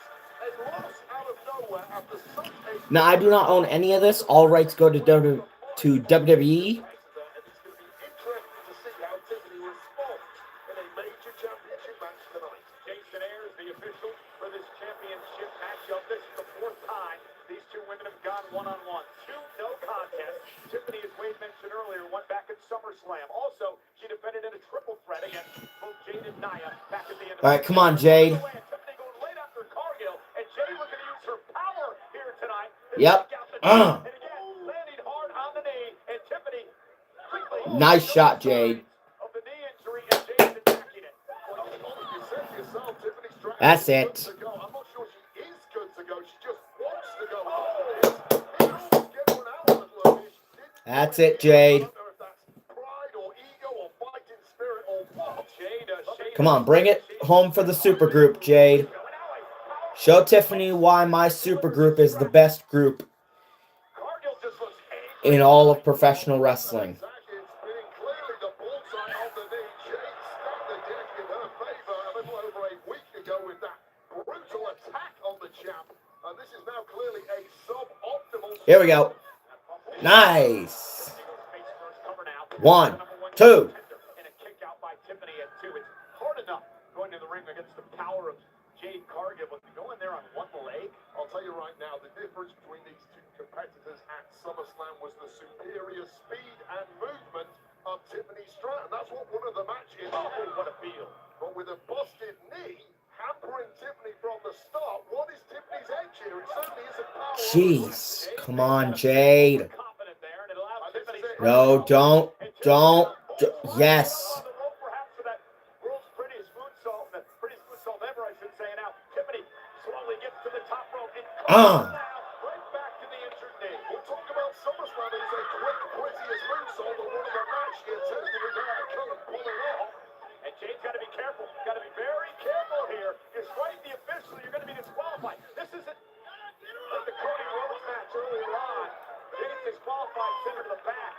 [SPEAKER 5] a loss out of nowhere after such a...
[SPEAKER 1] Now, I do not own any of this. All rights go to WWE.
[SPEAKER 5] And it's going to be interesting to see how Tiffany responds in a major championship match tonight.
[SPEAKER 2] Jason Ayers, the official for this championship matchup. This is the fourth time these two women have gone one-on-one. Two no contests. Tiffany, as Wade mentioned earlier, won back at SummerSlam. Also, she defended in a triple threat against both Jade and Nia back at the end of
[SPEAKER 1] All right, come on, Jade.
[SPEAKER 2] Tiffany going late after Cargill, and Jade looking to use her power here tonight.
[SPEAKER 1] Yep.
[SPEAKER 2] And again, landing hard on the knee, and Tiffany quickly...
[SPEAKER 1] Nice shot, Jade.
[SPEAKER 2] Of the knee injury, and Jade's attacking it.
[SPEAKER 5] You said yourself, Tiffany Stratton
[SPEAKER 1] That's
[SPEAKER 5] is
[SPEAKER 1] it.
[SPEAKER 5] good to go. I'm not sure she is good to go. She just wants to go after this. It almost gave her an hour a little bit. She didn't
[SPEAKER 1] That's
[SPEAKER 5] quite
[SPEAKER 1] it,
[SPEAKER 5] get
[SPEAKER 1] Jade.
[SPEAKER 5] I don't know if that's pride or ego or fighting spirit or what.
[SPEAKER 2] Jade,
[SPEAKER 1] Come on, bring it home for the super group, Jade. Show Tiffany why my super group is the best group
[SPEAKER 2] Cargill just looks angry.
[SPEAKER 1] in all of professional wrestling.
[SPEAKER 5] Exactly. It's been clearly the bullseye on the knee. Jade stacked the deck in her favor a little over a week ago with that brutal attack on the champ. And this is now clearly a suboptimal...
[SPEAKER 1] Here we go. Nice. One, two.
[SPEAKER 2] And a kick out by Tiffany at 2. It's hard enough going to the ring against the power of Jade Cargill, but to go in there on one leg.
[SPEAKER 5] I'll tell you right now, the difference between these two competitors at SummerSlam was the superior speed and movement of Tiffany Stratton. That's what won her the match in.
[SPEAKER 2] Oh, what a feel.
[SPEAKER 5] But with a busted knee hampering Tiffany from the start, what is Tiffany's edge here? It certainly isn't power.
[SPEAKER 1] Jeez. Come on, Jade.
[SPEAKER 2] Confident there, and it allows Tiffany...
[SPEAKER 1] No, don't. Yes.
[SPEAKER 2] On the rope, perhaps, for that world's prettiest moonsault, the prettiest moonsault ever, I should say. Now, Tiffany slowly gets to the top rope and now right back to the injured knee.
[SPEAKER 5] We'll talk about SummerSlam. It is a quick, prettiest moonsault that won the match. She attempted it there and couldn't pull it off.
[SPEAKER 2] And Jade's got to be careful. Got to be very careful here. You're striking the official. You're going to be disqualified. This isn't like the Cody Rhodes match earlier on. Jade's disqualified, sent her to the back.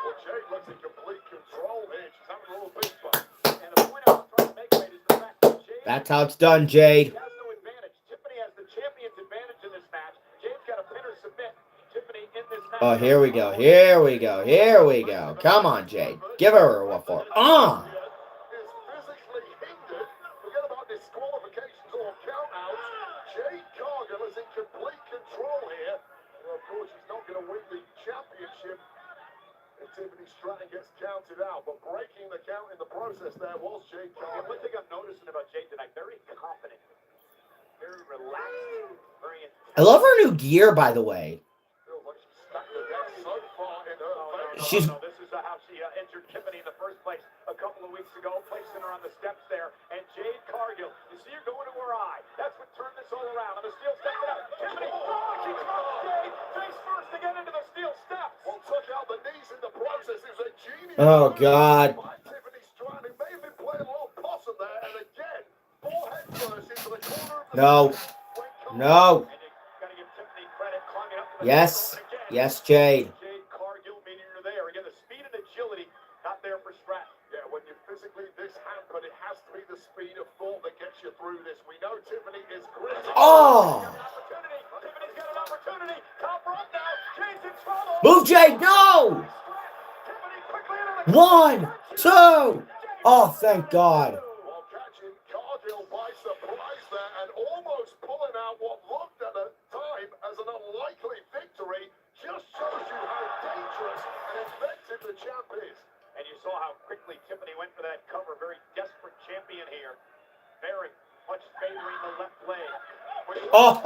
[SPEAKER 5] Well, Jade looks in complete control here. She's having a little bit of fun.
[SPEAKER 2] And the point I was trying to make, Wade, is the fact that Jade...
[SPEAKER 1] That's how it's done, Jade.
[SPEAKER 2] She has no advantage. Tiffany has the champion's advantage in this match. Jade's got to pin or submit Tiffany in this match.
[SPEAKER 1] Oh, here we go. Here we go. Here we go. Come on, Jade. Give her a what for.
[SPEAKER 5] Is physically hindered. Forget about disqualifications or countouts. Jade Cargill is in complete control here. Well, of course, she's not going to win the championship if Tiffany Stratton gets counted out. But breaking the count in the process there was Jade Cargill.
[SPEAKER 6] One thing I'm noticing about Jade tonight, very confident, very relaxed, very intense.
[SPEAKER 1] I love her new gear, by the way.
[SPEAKER 5] Feels like she's stacked the deck so far in her favor.
[SPEAKER 1] She's-
[SPEAKER 6] This is how she entered Tiffany in the first place a couple of weeks ago, placing her on the steps there. And Jade Cargill, you see her going to her eye. That's what turned this all around. On the steel steps it up. Tiffany, she drops Jade face first to get into the steel steps.
[SPEAKER 5] Well, took out the knees in the process. It was a genius.
[SPEAKER 1] Oh, God.
[SPEAKER 5] By Tiffany Stratton, who may have been playing a little possum there. And again, ball head first into the corner of the
[SPEAKER 1] No. No.
[SPEAKER 6] And you got to give Tiffany credit, climbing up to the
[SPEAKER 1] Yes.
[SPEAKER 6] top rope again.
[SPEAKER 1] Yes, Jade.
[SPEAKER 6] Jade Cargill meeting her there. Again, the speed and agility not there for Stratton.
[SPEAKER 5] Yeah, when you're physically this hampered, it has to be the speed of thought that gets you through this. We know Tiffany is gritty.
[SPEAKER 1] Oh!
[SPEAKER 6] Opportunity. Tiffany's got an opportunity. Top rope now. Jade's in trouble.
[SPEAKER 1] Move, Jade. No!
[SPEAKER 6] Tiffany quickly into the
[SPEAKER 1] 1, 2. Oh, thank God.
[SPEAKER 5] While catching Cargill by surprise there and almost pulling out what looked at the time as an unlikely victory, just shows you how dangerous and inventive the champ is.
[SPEAKER 6] And you saw how quickly Tiffany went for that cover. Very desperate champion here. Very much favoring the left leg.
[SPEAKER 1] Oh!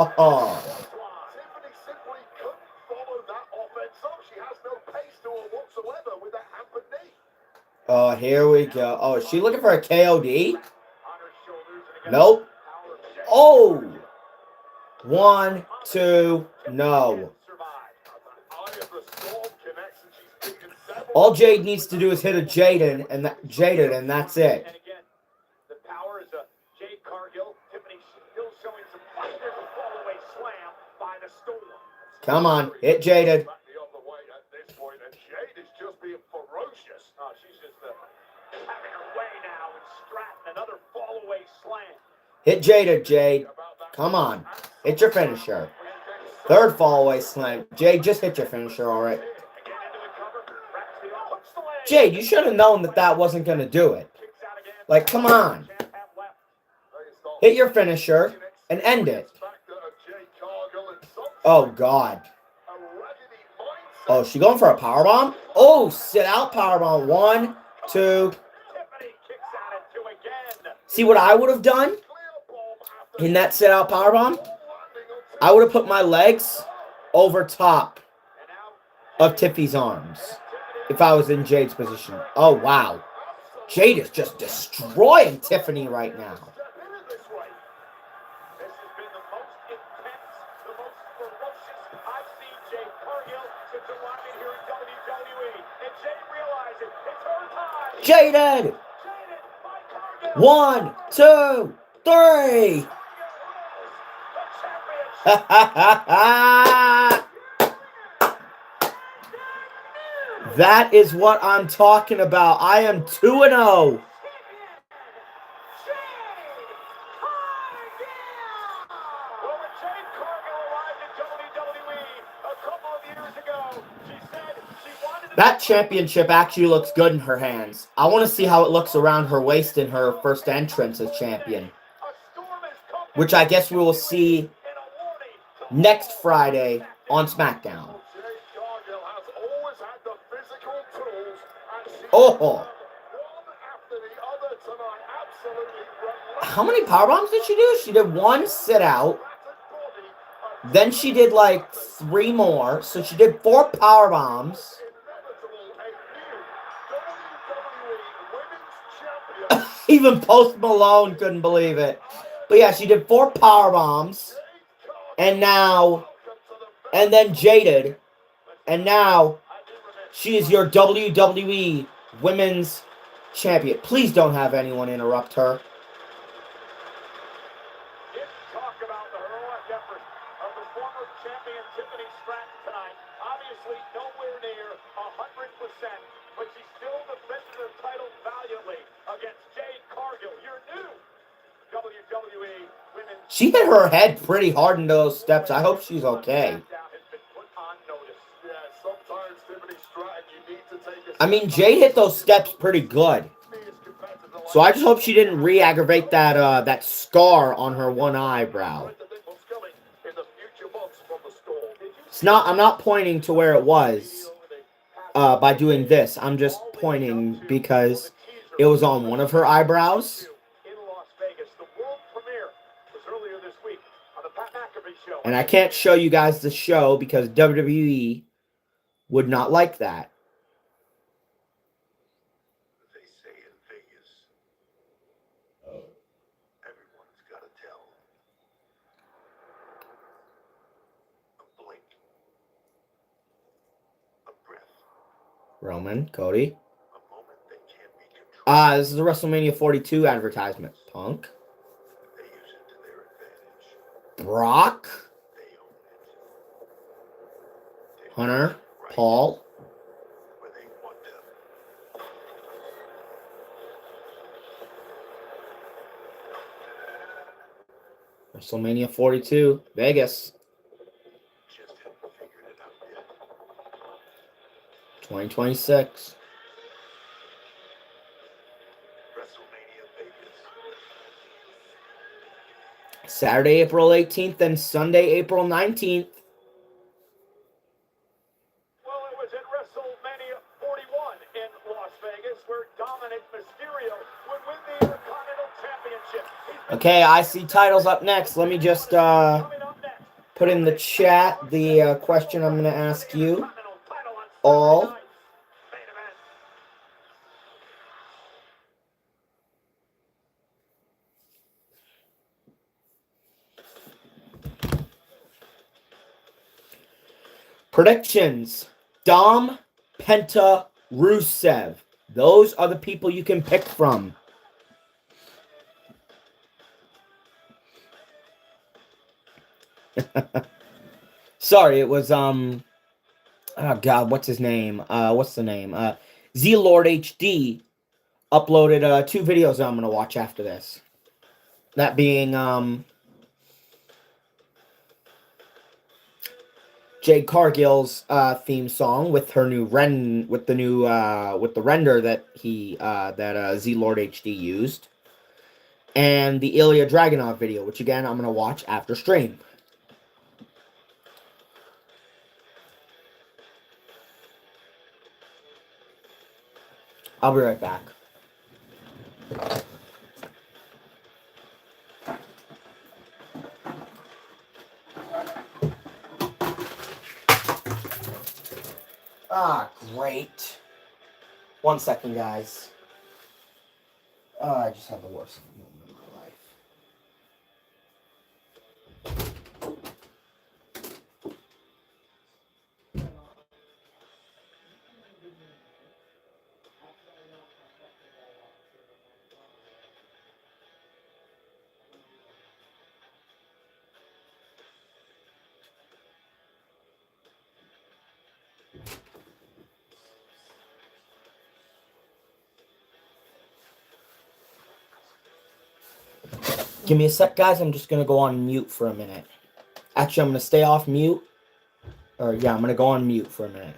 [SPEAKER 5] Tiffany simply couldn't follow that offense up. She has no pace to her whatsoever with that hampered knee.
[SPEAKER 1] Oh, here we go. Oh, is she looking for a KOD?
[SPEAKER 6] On her shoulders and again,
[SPEAKER 1] Nope.
[SPEAKER 6] power of Jade.
[SPEAKER 1] Oh! 1, 2, no.
[SPEAKER 6] Survive.
[SPEAKER 5] Eye of the storm connects and she's beaten several.
[SPEAKER 1] All Jade needs to do is hit a Jaden, and that's it.
[SPEAKER 6] And again, the power is a Jade Cargill. Tiffany still showing some fight. There's a fall-away slam by the Storm.
[SPEAKER 1] Come on, hit Jaded.
[SPEAKER 5] Back the other way at this point, and Jade is just being ferocious.
[SPEAKER 6] Oh, she's just having her way now. And Stratton, another fall-away slam.
[SPEAKER 1] Hit Jaded, Jade. Come on, hit your finisher. Third fall away slam. Jade, just hit your finisher, all right.
[SPEAKER 6] Again into the cover. Wraps the arm. Hooks the leg.
[SPEAKER 1] Jade, you should have known that wasn't going to do it.
[SPEAKER 6] Kicks out again.
[SPEAKER 1] Like, come on.
[SPEAKER 6] Champ have left.
[SPEAKER 1] Hit your finisher and end it. Oh, God. Oh, she going for a powerbomb? Oh, sit out powerbomb. 1, 2.
[SPEAKER 6] Tiffany kicks out at 2 again.
[SPEAKER 1] See what I would have done in that sit out powerbomb? I would have put my legs over top
[SPEAKER 6] And now
[SPEAKER 1] of Tiffy's arms if I was in Jade's position. Oh, wow. Jade is just destroying Tiffany right now.
[SPEAKER 6] This has been the most intense, the most ferocious I've seen Jade Cargill since arriving here in WWE. And Jade realizes it's her time.
[SPEAKER 1] Jaded!
[SPEAKER 6] Jaded by Cargill.
[SPEAKER 1] 1, 2, 3.
[SPEAKER 6] The championship.
[SPEAKER 1] That is what I'm talking about. I am 2-0.
[SPEAKER 6] Well, when Jade Cargill arrived in WWE a couple of years ago, she said she wanted to
[SPEAKER 1] That championship actually looks good in her hands. I want to see how it looks around her waist in her first entrance as champion,
[SPEAKER 6] A storm has come
[SPEAKER 1] which I guess we will see
[SPEAKER 6] in a warning to
[SPEAKER 1] next Friday on SmackDown.
[SPEAKER 5] Jade Cargill has always had the physical tools, and she
[SPEAKER 1] Oh,
[SPEAKER 5] one after the other tonight. Absolutely relentless.
[SPEAKER 1] how many powerbombs did she do? She did 1 sit out.
[SPEAKER 5] Body, a
[SPEAKER 1] Then she did like 3 more. So she did 4 powerbombs.
[SPEAKER 5] inevitable, a new WWE Women's Champion.
[SPEAKER 1] Even Post Malone couldn't believe it. But yeah, she did 4 powerbombs. And now, and then Jaded. And now, she is your WWE Women's Champion. Please don't have anyone interrupt her.
[SPEAKER 6] talk about the heroic effort of the former champion Tiffany Stratton tonight. Obviously, nowhere near 100%, but she still defended her title valiantly against Jade Cargill, your new WWE Women's
[SPEAKER 1] She hit her head pretty hard into those steps. I hope she's okay.
[SPEAKER 6] SmackDown has been put on notice.
[SPEAKER 5] Yeah, some
[SPEAKER 1] I mean, Jade hit those steps pretty good. So I just hope she didn't re-aggravate that scar on her one eyebrow. It's not. I'm not pointing to where it was by doing this. I'm just pointing because it was on one of her eyebrows.
[SPEAKER 2] In Las Vegas, the world premiere was earlier this week on the Pat McAfee show.
[SPEAKER 1] And I can't show you guys the show because WWE would not like that.
[SPEAKER 5] They say in Vegas, everyone's got to tell. A blink, a breath,
[SPEAKER 1] Roman, Cody.
[SPEAKER 5] a moment that can't be controlled.
[SPEAKER 1] This is a WrestleMania 42 advertisement. Punk.
[SPEAKER 5] They use it to their advantage.
[SPEAKER 1] Brock.
[SPEAKER 5] They own it. They
[SPEAKER 1] Hunter.
[SPEAKER 5] make it right
[SPEAKER 1] Paul.
[SPEAKER 5] where they want to.
[SPEAKER 1] WrestleMania 42. Vegas.
[SPEAKER 5] Just haven't figured it out yet.
[SPEAKER 1] 2026.
[SPEAKER 5] WrestleMania Vegas.
[SPEAKER 1] Saturday, April 18th and Sunday, April 19th.
[SPEAKER 2] Well, it was at WrestleMania 41 in Las Vegas where Dominic Mysterio would win the Intercontinental Championship.
[SPEAKER 1] Okay, I see titles up next. Let me just
[SPEAKER 2] Coming up next,
[SPEAKER 1] put in the chat the question I'm going to ask you all.
[SPEAKER 2] main event.
[SPEAKER 1] Predictions. Dom, Penta, Rusev. Those are the people you can pick from. Sorry, it was oh god, what's his name? What's the name? Z Lord HD uploaded 2 videos that I'm gonna watch after this. That being Jade Cargill's theme song with her new with the render that Z Lord HD used, and the Ilya Dragunov video, which again I'm gonna watch after stream. I'll be right back. Ah, great. 1 second, guys. I just had the worst moment of my life. Give me a sec, guys. I'm just going to go on mute for a minute. Actually, I'm going to stay off mute. Or, yeah, I'm going to go on mute for a minute.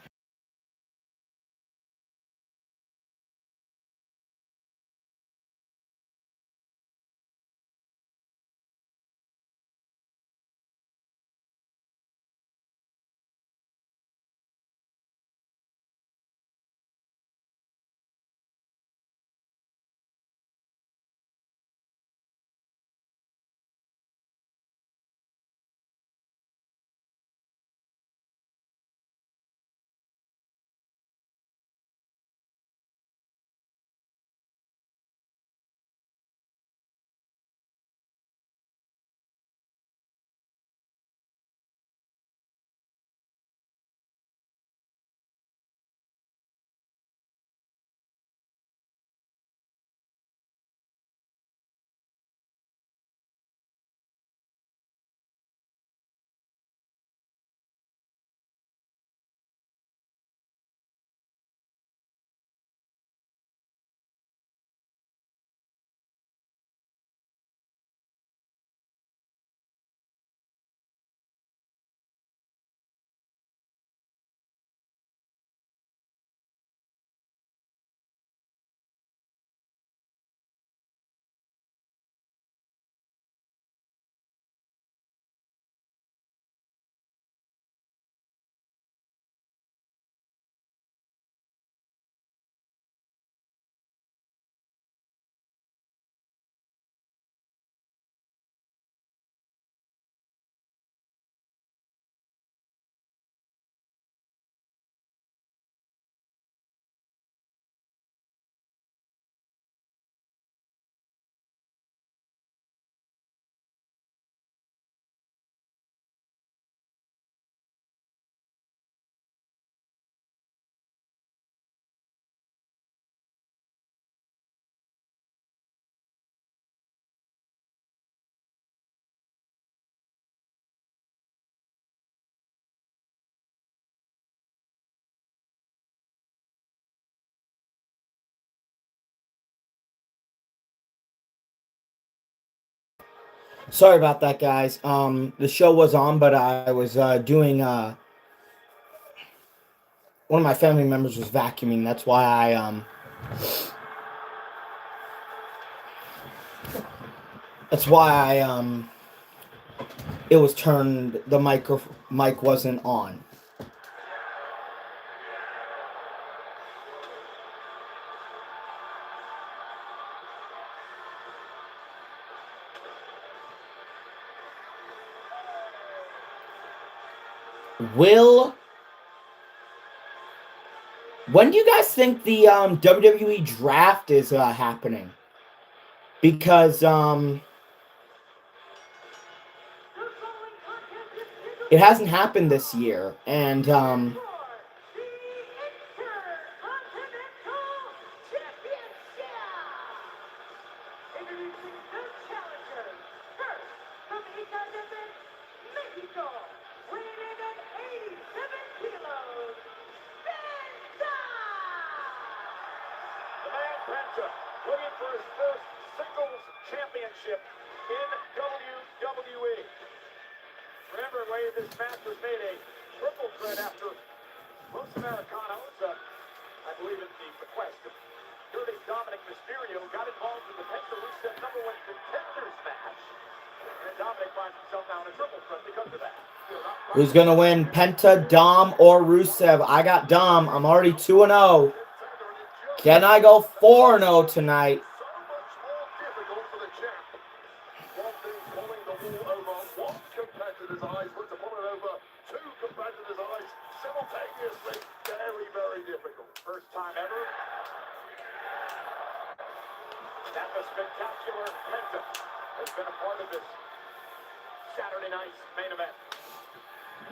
[SPEAKER 1] Sorry about that, guys. The show was on, but I was doing. One of my family members was vacuuming. That's why I That's why It was turned. The mic wasn't on. Will When do you guys think the WWE draft is happening? Because it hasn't happened this year, and
[SPEAKER 4] Introducing the challengers. First, from Icatepec, Mexico, weighing in at 87 kilos, Penta!
[SPEAKER 2] The man Penta looking for his first singles championship in WWE. Remember, Wade, this match was made a triple threat after Los Americanos, I believe at the request of Dirty Dominic Mysterio, got involved in the Penta Rusev #1 contenders match. And Dominic finds himself now in a triple threat because of that.
[SPEAKER 1] who's gonna win, Penta, Dom, or Rusev? I got Dom. I'm already 2-0. Can I go 4-0 tonight?
[SPEAKER 5] So much more difficult for the champ. One thing pulling the wool over one competitor's eyes, but to pull it over two competitors' eyes simultaneously, very, very difficult.
[SPEAKER 2] First time ever. That the spectacular Penta has been a part of this Saturday night's main event.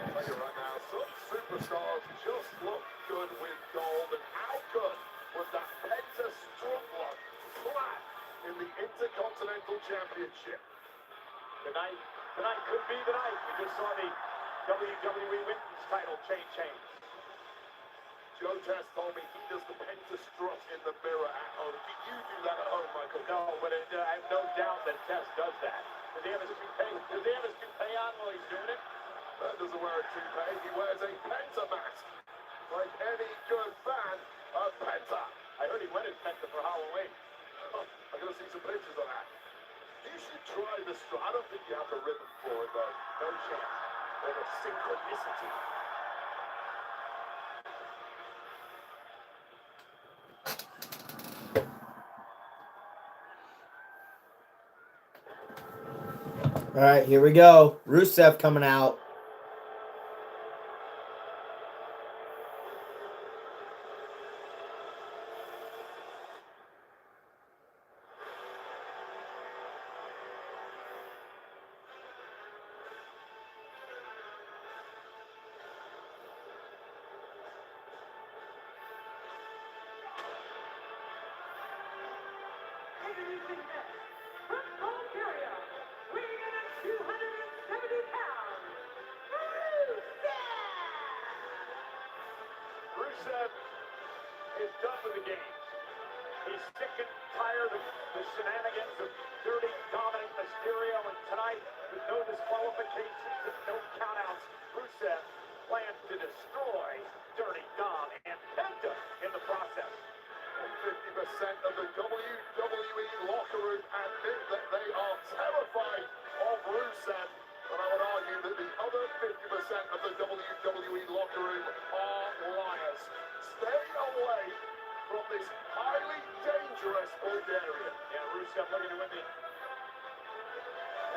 [SPEAKER 5] I'll tell you right now, some superstars just look good with gold, and how good would that Penta strut look flat in the Intercontinental Championship?
[SPEAKER 2] Tonight could be the night. We just saw the WWE Women's title change.
[SPEAKER 5] Joe Test told me he does the Penta strut in the mirror at home. Do you do that at home, Michael?
[SPEAKER 2] No, but I have no doubt that Test does that. Does he have his toupee on while he's doing it?
[SPEAKER 5] Man doesn't wear a toupee. He wears a Penta mask. Like any good fan of Penta.
[SPEAKER 2] I heard he went in Penta for Halloween.
[SPEAKER 5] Oh, I'm going to see some pictures of that. You should try the strut. I don't think you have the rhythm for it, though.
[SPEAKER 2] No chance. Or the synchronicity.
[SPEAKER 1] All right, here we go. Rusev coming out.
[SPEAKER 4] Introducing next, from Bulgaria, weighing in at 270 pounds,
[SPEAKER 2] Rusev is done with the games. He's sick and tired of the shenanigans of Dirty Dominic Mysterio, and tonight, with no disqualifications and no countouts, Rusev plans to destroy Dirty Dom and Penta in the process.
[SPEAKER 5] 50% of the WWE locker room admit that they are terrified of Rusev. But I would argue that the other 50% of the WWE locker room are liars. Stay away from this highly dangerous Bulgarian.
[SPEAKER 2] Yeah, Rusev looking to win the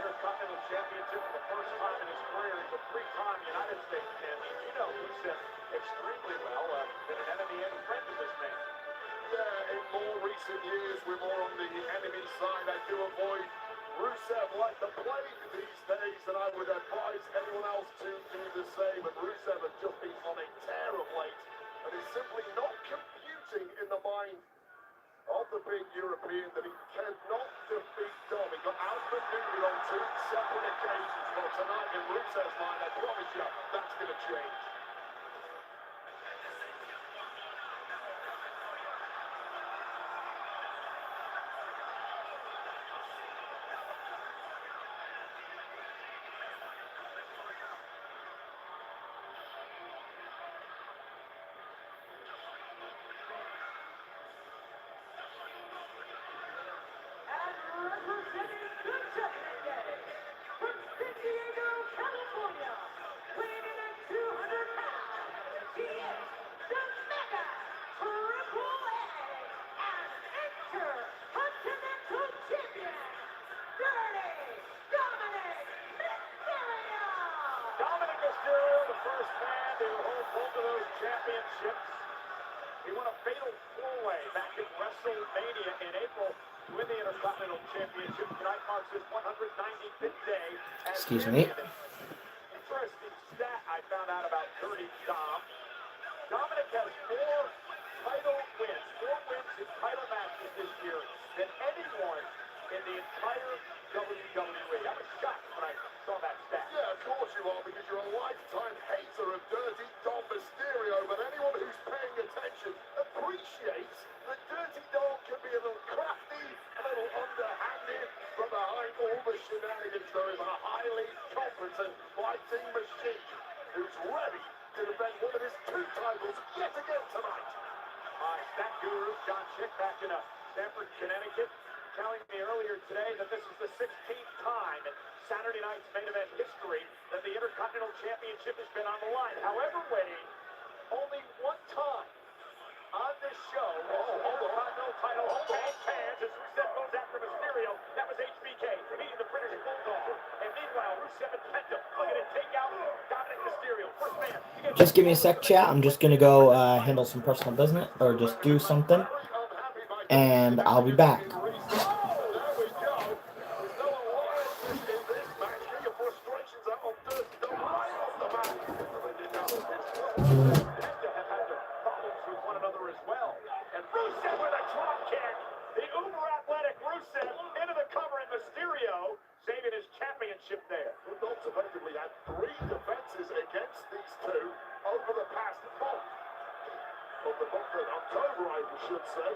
[SPEAKER 2] Intercontinental Championship for the first time in his career. He's a three-time United States champion. You know Rusev extremely well. Been an enemy and friend of this man.
[SPEAKER 5] Yeah, in more recent years, we're more on the enemy side. I do avoid Rusev like the plague these days, and I would advise anyone else to do the same. And Rusev has just been on a tear of late, and is simply not computing in the mind of the big European that he cannot defeat Dom. He got outmaneuvered on two separate occasions, but tonight in Rusev's mind, I promise you, that's going to change.
[SPEAKER 4] representing the Judgment Day, from San Diego, California, weighing in at 200 pounds, he is the Mega Triple A and Intercontinental Champion, Dirty Dominic Mysterio!
[SPEAKER 2] Dominic Mysterio, the first man to hold both of those championships. He won a fatal four-way back at WrestleMania in April to win the Intercontinental Championship. Tonight marks his 195th day as
[SPEAKER 1] Excuse me.
[SPEAKER 2] champion. Interesting stat I found out about Dirty Dom. Dominic has four wins in title matches this year than anyone in the entire WWE. I was shocked when I saw that stat.
[SPEAKER 5] Yeah, of course you are, because you're a lifetime hater of Dirty Dom Mysterio, but anyone who's paying attention appreciates that Dirty Dom can be a little crafty, a little underhanded, but behind all the shenanigans there is a highly competent fighting machine who's ready to defend one of his two titles yet again tonight.
[SPEAKER 2] Stat guru John Chick back in Stamford, Connecticut, telling me earlier today that this is the 16th time in Saturday night's main event history that the Intercontinental Championship has been on the line. However, Wade, only one time on this show has the Intercontinental title changed hands as Rusev goes after Mysterio. That was HBK beating the British Bulldog. And meanwhile, Rusev and Penta looking to take out Dominic Mysterio. First man.
[SPEAKER 1] Just give me a sec, chat. I'm just gonna go handle some personal business or just do something, and I'll be back.
[SPEAKER 5] There we go. There's no alliances in this match. Get your frustrations out on Dirty Dom right off the mat.
[SPEAKER 2] Penta have had their problems with one another as well. And Rusev with a drop kick. The uber-athletic Rusev into the cover, and Mysterio saving his championship there.
[SPEAKER 5] The Doms effectively had 3 defenses against these two over the past month. Of the month of October, I should say.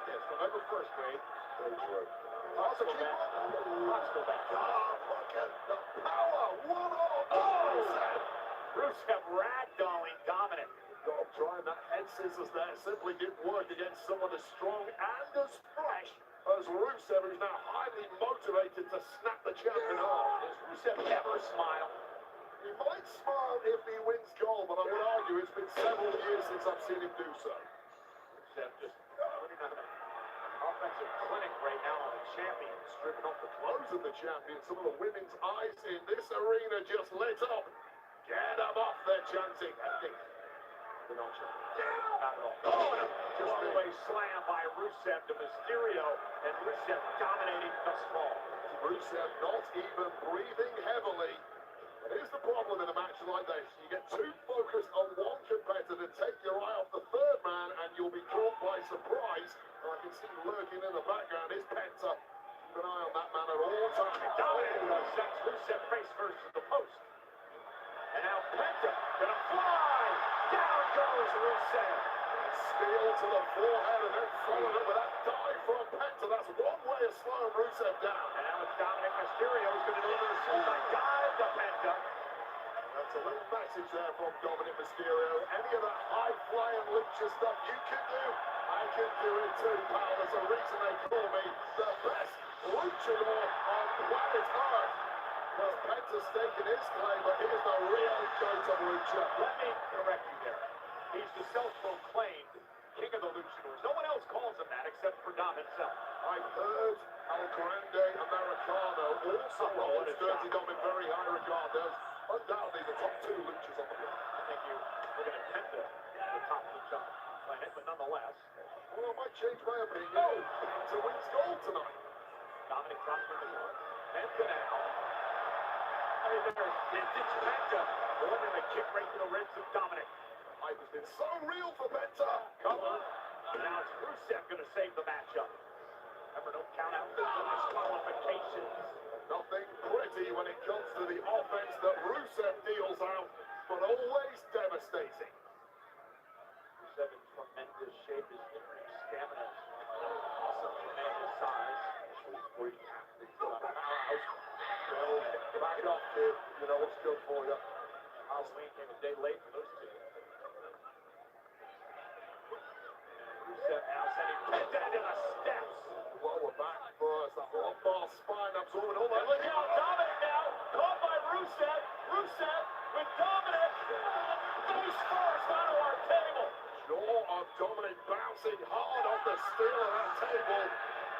[SPEAKER 2] Yes, November 1st, Wade.
[SPEAKER 5] Very true.
[SPEAKER 2] Hostile back. Hostile back.
[SPEAKER 5] Look at the power. One on Rusev.
[SPEAKER 2] Rusev ragdolling Dominic.
[SPEAKER 5] Dom trying that head scissors there simply didn't work against someone as strong and as fresh as Rusev, who's now highly motivated to snap the champion off.
[SPEAKER 2] Does Rusev ever smile?
[SPEAKER 5] He might smile if he wins gold, but I would argue it's been several years since I've seen him do so.
[SPEAKER 2] Rusev just putting on an offensive clinic right now on the champion.
[SPEAKER 5] Stripping off the clothes of the champion. Some of the women's eyes in this arena just lit up. Get them off, they're chanting. They're not chanting. Not at all.
[SPEAKER 2] Oh, and a one-way slam by Rusev to Mysterio, and Rusev dominating thus far.
[SPEAKER 5] Rusev not even breathing heavily. And here's the problem in a match like this. You get too focused on one competitor, take your eye off the third man, and you'll be caught by surprise. And I can see lurking in the background is Penta. Keep an eye on that man at all times.
[SPEAKER 2] Dominic sends Rusev face first to the post. And now Penta gonna fly! Down goes Rusev.
[SPEAKER 5] Steel to the forehead and then followed up with that dive from Penta. That's one way of slowing Rusev down.
[SPEAKER 2] And now it's Dominic Mysterio who's gonna deliver the suicide dive to Penta.
[SPEAKER 5] That's a little message there from Dominic Mysterio. Any of that high-flying lucha stuff you can do, I can do it too, pal. There's a reason they call me the best luchador on planet Earth. Well, Penta's staking his claim, but here's the real goat of lucha.
[SPEAKER 2] Let me correct you there. He's the self-proclaimed king of the luchadors. No one else calls him that except for Dom himself.
[SPEAKER 5] I've heard El Grande Americano also holds Dirty Dom in very high regard. There's undoubtedly the top 2 luchas on the planet.
[SPEAKER 2] I think you're going to tend to the top lucha on the planet, but nonetheless.
[SPEAKER 5] Well, I might change my opinion. No, Penta wins gold tonight.
[SPEAKER 2] Dominic drops from the one. Penta now. Hey, there's vintage Penta. Delivering a kick right to the ribs of Dominic.
[SPEAKER 5] Life has been so real for Penta.
[SPEAKER 2] Cover. And now it's Rusev going to save the matchup. Remember, no count out, no disqualifications.
[SPEAKER 5] Nothing pretty when it comes to the offense that Rusev deals out, but always devastating.
[SPEAKER 2] Rusev in tremendous shape. His stamina is awesome for a man his size.
[SPEAKER 5] Great athletes that are powerhouse. Well, back it off, kid. You know what's good for you.
[SPEAKER 2] Halloween came a day late for those two. Rusev now sending Penta into the steps.
[SPEAKER 5] Well, we're back. Oh, it's that lumbar spine absorbing all that.
[SPEAKER 6] Look out, Dominic now, caught by Rusev. Rusev with Dominic. Face first onto our table.
[SPEAKER 5] Jaw of Dominic bouncing hard off the steel of that table.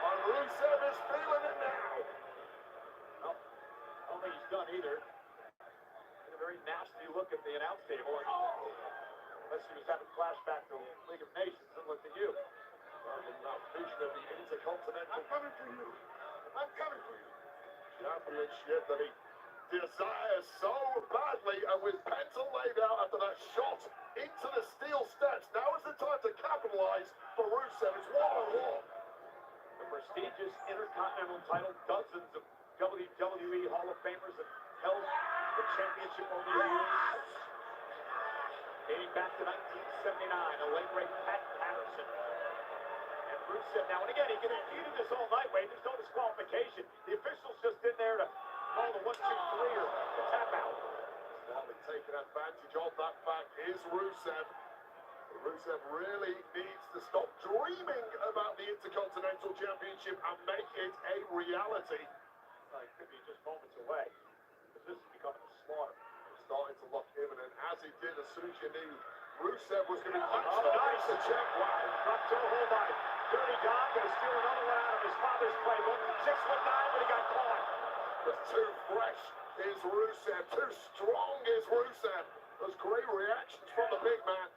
[SPEAKER 5] And Rusev is feeling it now.
[SPEAKER 6] Well, I don't think he's done either. A very nasty look at the announce table. Unless he was having flashback to League of Nations and looked at you.
[SPEAKER 5] In that vision of the Intercontinental. I'm coming for you. I'm coming for you. Championship that he desires so badly, and with Penta laid out after that shot into the steel steps, now is the time to capitalize for Rusev. It's one-on-one.
[SPEAKER 6] The prestigious Intercontinental title, dozens of WWE Hall of Famers have held the championship over the years. Dating back to 1979, a late great Pat Patterson. And Rusev now, and again, he did this all night, Wade. There's no disqualification. The officials just in there to call the 1, 2, 3 or the tap out.
[SPEAKER 5] Smartly taking advantage of that fact is Rusev. Rusev really needs to stop dreaming about the Intercontinental Championship and make it a reality.
[SPEAKER 6] It could be just moments away, because this is becoming a slaughter.
[SPEAKER 5] It's starting to look imminent, as it did as soon as you knew Rusev was going to be punched.
[SPEAKER 6] Oh, nice.
[SPEAKER 5] The check. Wow.
[SPEAKER 6] Dropped to a whole body. Dirty Don going to steal another one out of his father's playbook. 6'9", but he got caught.
[SPEAKER 5] Just too fresh is Rusev. Too strong is Rusev. Those great reactions from the big man.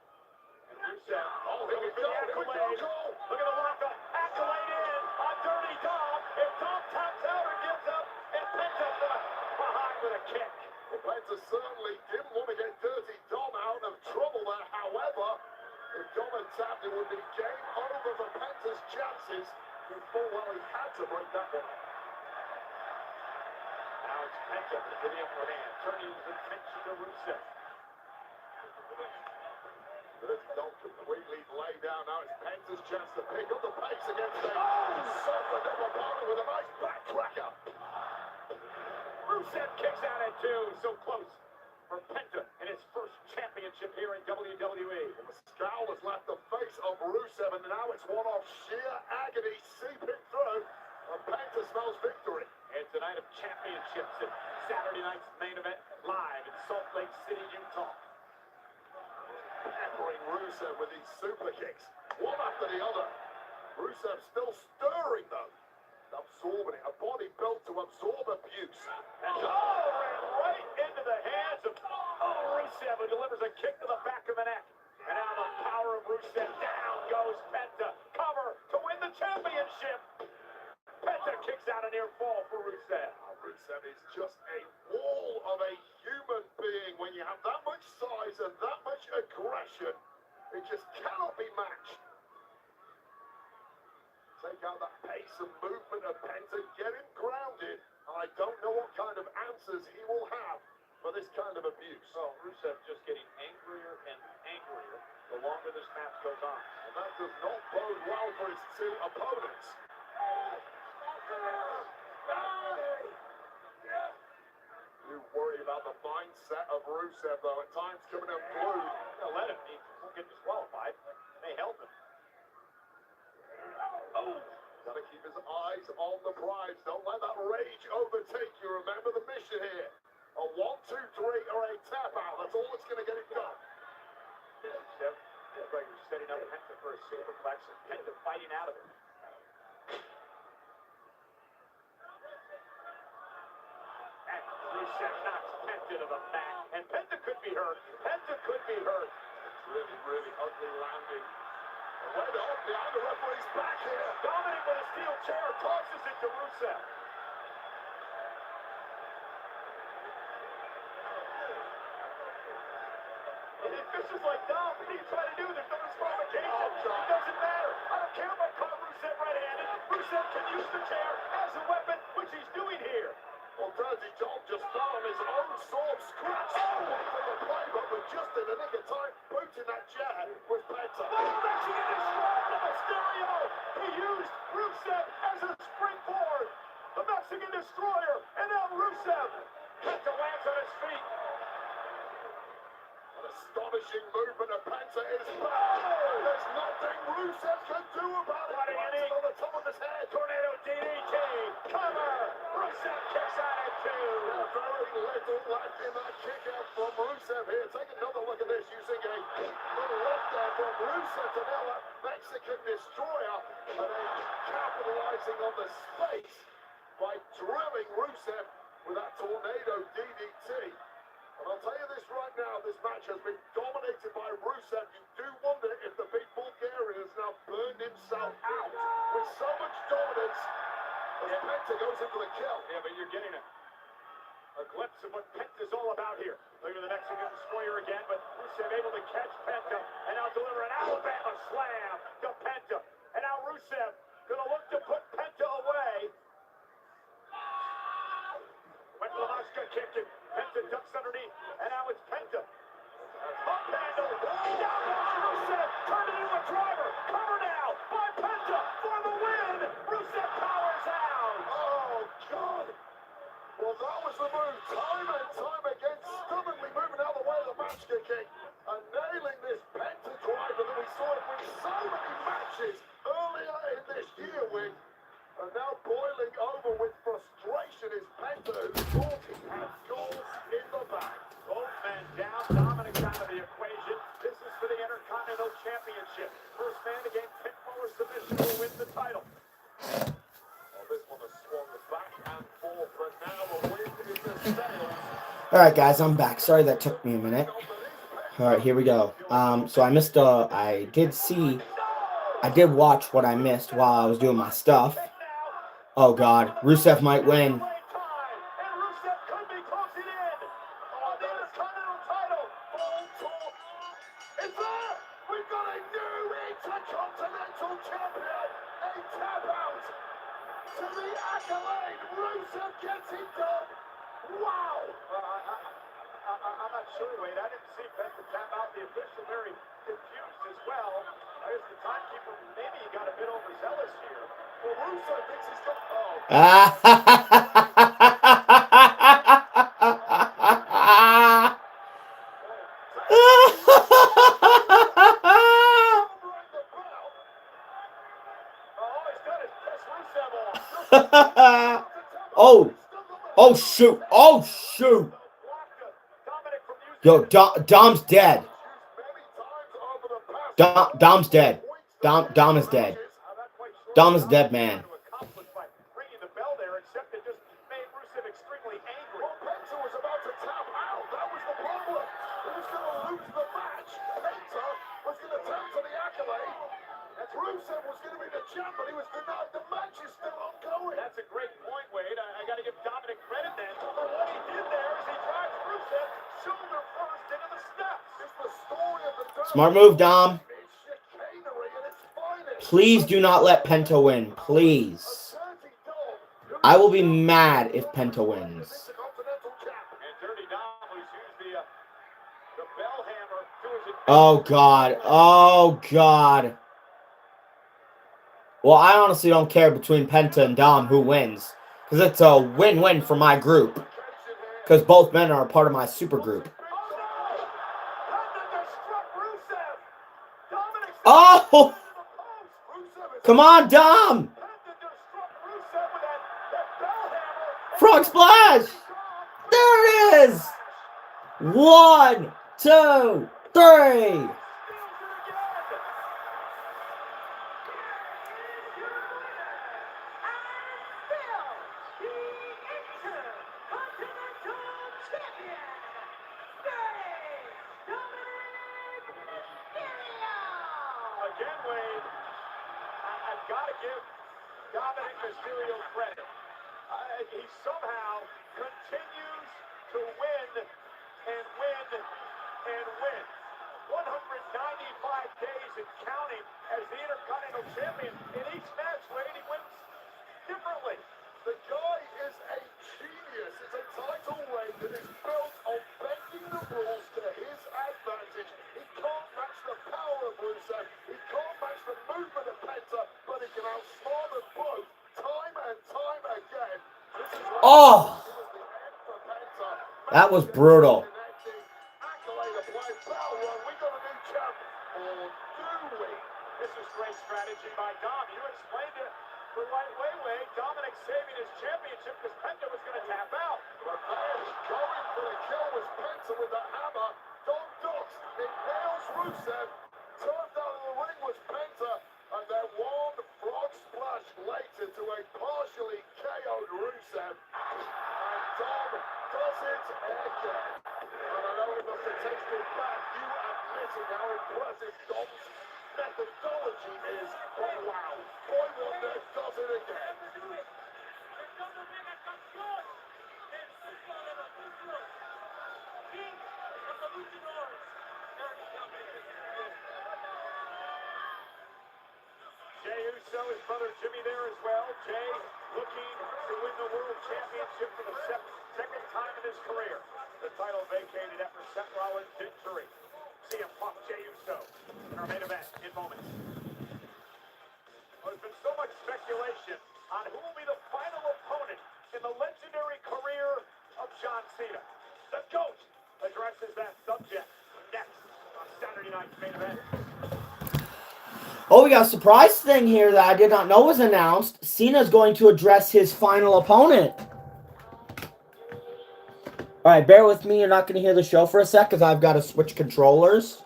[SPEAKER 6] And Rusev,
[SPEAKER 5] Oh, here we go. Here we go. Goal.
[SPEAKER 6] look at the lock up. Accolade in on Dirty Dom. If Dom taps out or gives up, and Penta behind with a kick.
[SPEAKER 5] Well, Penta certainly didn't want to get Dirty Dom out of trouble there. However, if Dom had tapped, it would be game over for Penta's chances. He full well he had to break that one.
[SPEAKER 6] Now it's Penta with the upper hand, turning his attention to Rusev.
[SPEAKER 5] Dirty Dom completely laid down. Now it's Penta's chance to pick up the pace against a softened up opponent with a nice backcracker.
[SPEAKER 6] Rusev kicks out at 2, so close for Penta in his first championship here in WWE.
[SPEAKER 5] The scowl has left the face of Rusev, and now it's one of sheer agony seeping through. And Penta smells victory.
[SPEAKER 6] It's a night of championships and Saturday night's main event live in Salt Lake City, Utah.
[SPEAKER 5] Peppering Rusev with these super kicks, one after the other. Rusev still stirring though, absorbing it. A body built to absorb abuse.
[SPEAKER 6] And ran right into the hands of Rusev, who delivers a kick to the back of the neck. And now the power of Rusev, down goes Penta. Cover to win the championship. Penta kicks out a near fall for Rusev.
[SPEAKER 5] Rusev is just a wall of a human being. When you have that much size and that much aggression, it just cannot be matched. Take out that pace and movement of Penta, get him grounded, and I don't know what kind of answers he will have for this kind of abuse.
[SPEAKER 6] So Rusev just getting angrier and angrier the longer this match goes on.
[SPEAKER 5] And that does not bode well for his two opponents. You worry about the mindset of Rusev, though, at times coming unglued.
[SPEAKER 6] They'll let him. He won't get disqualified. They held him.
[SPEAKER 5] Oh! Gotta keep his eyes on the prize. Don't let that rage overtake you. Remember the mission here. A 1, 2, 3, or a tap out. That's all that's gonna get it done.
[SPEAKER 6] Rusev, looks like he's setting up Penta for a superplex, and Penta fighting out of it. And Rusev knocks Penta to the mat, and Penta could be hurt. Penta could be hurt.
[SPEAKER 5] It's really, really ugly landing. Wait up, behind the referee's back here.
[SPEAKER 6] Dominic with a steel chair tosses it to Rusev. And if this is like Dom, what are you trying to do? There's no disqualification. It doesn't matter. I don't care if I caught Rusev right-handed. Rusev can use the chair as a weapon, which he's doing here.
[SPEAKER 5] Well, Dirty Dom just fell on his own sword, scratched from the playbook, but just in the nick of time, booting that chair with Penta.
[SPEAKER 6] Oh, Mexican Destroyer to Mysterio. He used Rusev as a springboard. The Mexican Destroyer, and now Rusev. Penta lands on his feet.
[SPEAKER 5] An astonishing movement of Penta is back. There's nothing Rusev can do about it.
[SPEAKER 6] What a
[SPEAKER 5] Lands
[SPEAKER 6] unique
[SPEAKER 5] on the top of his head.
[SPEAKER 6] Tornado DDT
[SPEAKER 5] little left in that kick out from Rusev here. Take another look at this using a little left there from Rusev to now that Mexican destroyer. And then capitalizing on the space by drilling Rusev with that tornado DDT. And I'll tell you this right now, this match has been dominated by Rusev. You do wonder if the big Bulgarian has now burned himself out with so much dominance as Penta goes into the kill.
[SPEAKER 6] Yeah, but you're getting a glimpse of what Penta's all about here. Look at the Mexican destroyer again, but Rusev able to catch Penta and now deliver an Alabama slam to Penta. And now Rusev gonna look to put Penta away. When Lamaska kicked him, Penta ducks underneath, and now it's Penta. Up handle, down goes Rusev, turn it into a driver, cover now by Penta for the win. Rusev powers out.
[SPEAKER 5] Oh, God. Well, that was the move time and time again, stubbornly moving out of the way of the match kicking and nailing this Penta driver that we saw him win so many matches earlier in this year with. And now boiling over with frustration is Penta, who thought he had goals in the bag.
[SPEAKER 6] Both men down, Dominic out of the equation. This is for the Intercontinental Championship. First man to gain pinfall or submission will win the title.
[SPEAKER 5] Well, this one has swung back and forth, but now the wind is the sails.
[SPEAKER 1] All right, guys, I'm back. Sorry that took me a minute. All right, here we go. So I missed. I did watch what I missed while I was doing my stuff. Oh God, Rusev might win.
[SPEAKER 6] And Rusev could be closing in on the Intercontinental title.
[SPEAKER 5] Full talk. Is there? We've got a new Intercontinental Champion. A tap out to the accolade. Rusev gets it done. Wow.
[SPEAKER 6] I'm not sure, Wade. I didn't see Penta tap out. The official very confused as well. I guess the timekeeper, maybe he got a bit overzealous here.
[SPEAKER 5] Well, Rusev thinks he's got. Oh.
[SPEAKER 1] Oh, oh shoot, oh shoot. Yo, Dom's dead. Dom's dead. Dom is dead. Dom is dead, man.
[SPEAKER 6] Ringing the bell there, except it just made Rusev extremely angry.
[SPEAKER 5] Well, Penta was about to tap out. That was the problem. He was going to lose the match. Penta was going to tap to the accolade. And Rusev was going to be the champ, but he was denied. The match is still ongoing.
[SPEAKER 6] That's a great point, Wade. I got to give Dominic credit then for what he did there as he drives Rusev shoulder first into the steps.
[SPEAKER 5] It's the story of the day.
[SPEAKER 1] Smart move, Dom.
[SPEAKER 5] It's chicanery at its finest.
[SPEAKER 1] Please do not let Penta win. Please. I will be mad if Penta wins.
[SPEAKER 6] And Dirty Dom, who's used the bell hammer to his advantage.
[SPEAKER 1] Oh God. Oh God. Well, I honestly don't care between Penta and Dom who wins. Because it's a win-win for my group. Because both men are a part of my super group. Oh! Come on, Dom! Frog splash! There it is! 1, 2, 3!
[SPEAKER 6] Again, Wade, I've got to give Dominic Mysterio credit. He somehow continues to win and win and win. 195 days and counting as the Intercontinental Champion. In each match, Wade, he wins differently.
[SPEAKER 5] The guy is a genius. It's a title reign that is built on bending the rules to his advantage. He can't match the power of Rusev. He can't match the movement of Penta, but he can outsmart them both time and time again. This is what
[SPEAKER 1] Oh!
[SPEAKER 5] this is the end for Penta.
[SPEAKER 1] That was brutal.
[SPEAKER 5] Accolade of play, battle run. We got a new champ, or do we?
[SPEAKER 6] This is great strategy by Dom. You explained it the right way, Wade. Dominic saving his championship because Penta was going to tap out.
[SPEAKER 5] But man, going for
[SPEAKER 6] Uso, his brother Jimmy there as well. Jay looking to win the World Championship for the second time in his career. The title vacated after Seth Rollins' victory. CM Punk, Jey Uso in our main event in moments. There's been so much speculation on who will be the final opponent in the legendary career of John Cena. The GOAT addresses that subject next on Saturday night's main event.
[SPEAKER 1] Oh, we got a surprise thing here that I did not know was announced. Cena's going to address his final opponent. All right, bear with me. You're not going to hear the show for a sec because I've got to switch controllers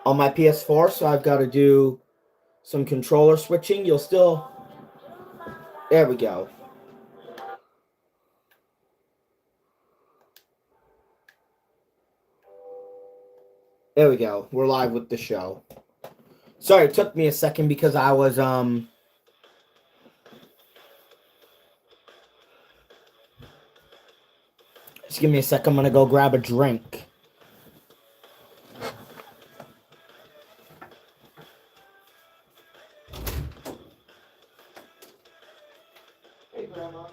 [SPEAKER 1] on my PS4, so I've got to do some controller switching. You'll still... There we go. There we go. We're live with the show. Sorry, it took me a second because I was, Just give me a sec. I'm going to go grab a drink. Hey, Grandma.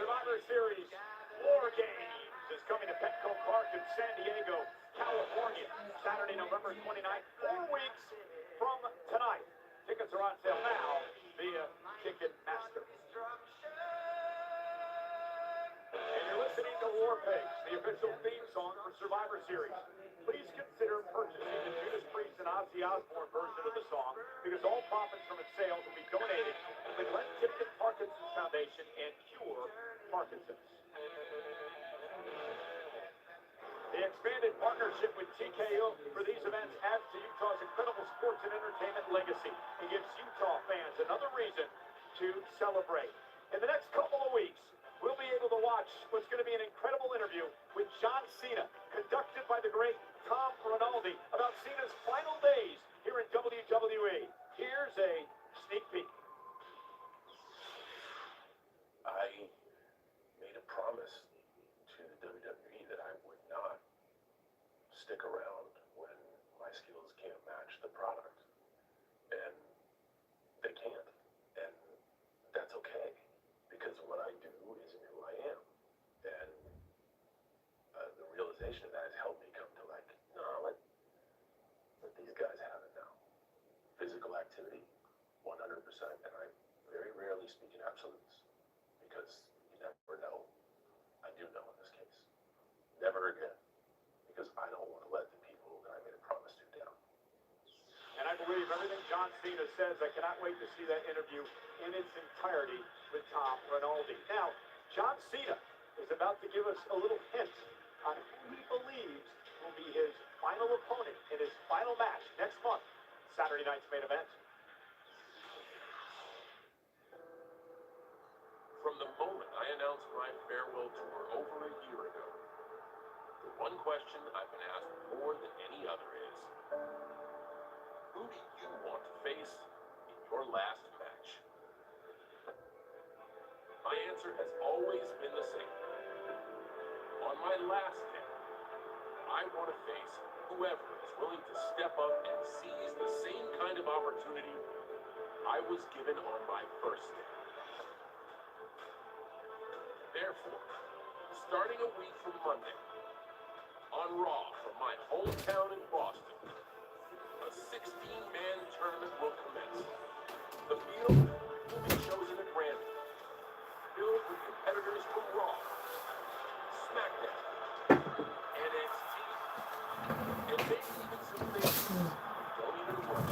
[SPEAKER 6] Survivor Series War Games is coming to Petco Park in San Diego, California, Saturday, November 29th, 4 weeks from tonight. Tickets are on sale now via Ticketmaster. And you're listening to War Pigs, the official theme song for Survivor Series. Please consider purchasing the Judas Priest and Ozzy Osbourne version of the song because all profits from its sales will be donated to the Glenn Tipton Parkinson's Foundation and Cure Parkinson's. The expanded partnership with TKO for these events adds to Utah's incredible sports and entertainment legacy and gives Utah fans another reason to celebrate. In the next couple of weeks, we'll be able to watch what's going to be an incredible interview with John Cena, conducted by the great Tom Rinaldi, about Cena's final days here in WWE. Here's a sneak peek.
[SPEAKER 3] I made a promise to the WWE that I would not stick around when my skills can't match the product. And they can't. And that's okay. Because what I do isn't who I am. And the realization of that has helped me come to like, no, let these guys have it now. Physical activity, 100%. And I very rarely speak in absolutes. Because you never know. I do know in this case. Never again. Because I don't want to let the people that I made a promise to down.
[SPEAKER 6] And I believe everything John Cena says. I cannot wait to see that interview in its entirety with Tom Rinaldi. Now, John Cena is about to give us a little hint on who he believes will be his final opponent in his final match next month, Saturday night's main event.
[SPEAKER 3] From the moment I announced my farewell tour over a year ago, the one question I've been asked more than any other is, who do you want to face in your last match? My answer has always been the same. On my last day, I want to face whoever is willing to step up and seize the same kind of opportunity I was given on my first day. Therefore, starting a week from Monday, on Raw from my hometown in Boston, a 16-man tournament will commence. The field will be chosen at random, filled with competitors from Raw, SmackDown, NXT, and maybe even some things don't even work.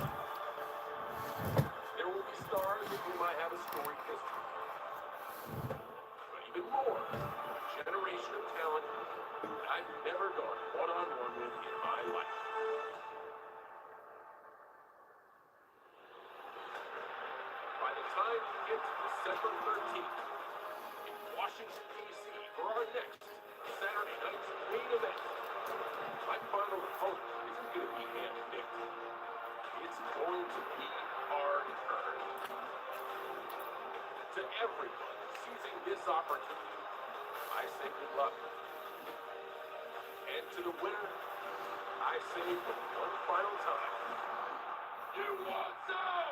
[SPEAKER 3] There will be stars with whom I have a storied history. But even more, a generation of talent that I've never gone one-on-one with in my life. By the time we get to December 13th, in Washington, D.C., for our next Saturday night's main event, my final opponent isn't going to be hand-picked. It's going to be hard-earned. To everyone seizing this opportunity, I say good luck. And to the winner, I say for one final time, you want some?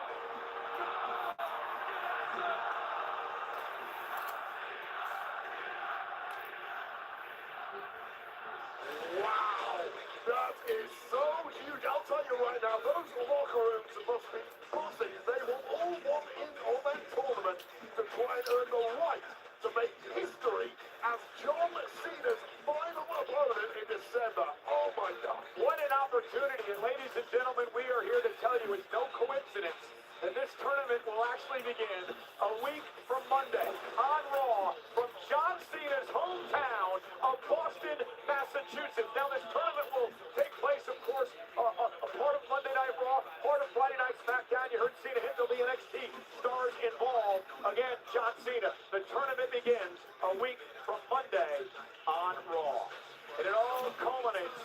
[SPEAKER 5] Wow, that is so huge. I'll tell you right now, those locker rooms must be buzzing. They will all want in on that tournament to try and earn the right to make history as John Cena's final opponent in December. Oh my God.
[SPEAKER 6] What an opportunity. And ladies and gentlemen, we are here to tell you it's no coincidence that this tournament will actually begin a week from Monday on Raw from John Cena's hometown of Boston, Massachusetts. Now, this tournament will take place, of course, a part of Monday Night Raw, part of Friday Night SmackDown. You heard Cena hit the NXT stars involved. Again, John Cena. The tournament begins a week from Monday on Raw. And it all culminates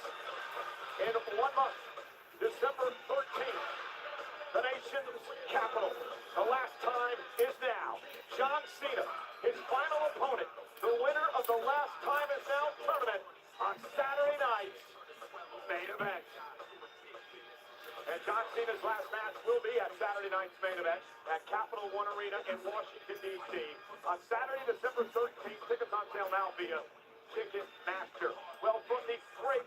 [SPEAKER 6] in 1 month, December 13th, the nation's capital. The last time is now. John Cena, his final opponent, the winner of the Last Time Is Now tournament on Saturday night's main event. And John Cena's last match will be at Saturday night's main event at Capital One Arena in Washington, D.C. on Saturday, December 13th. Tickets on sale now via Ticketmaster. Well, from the great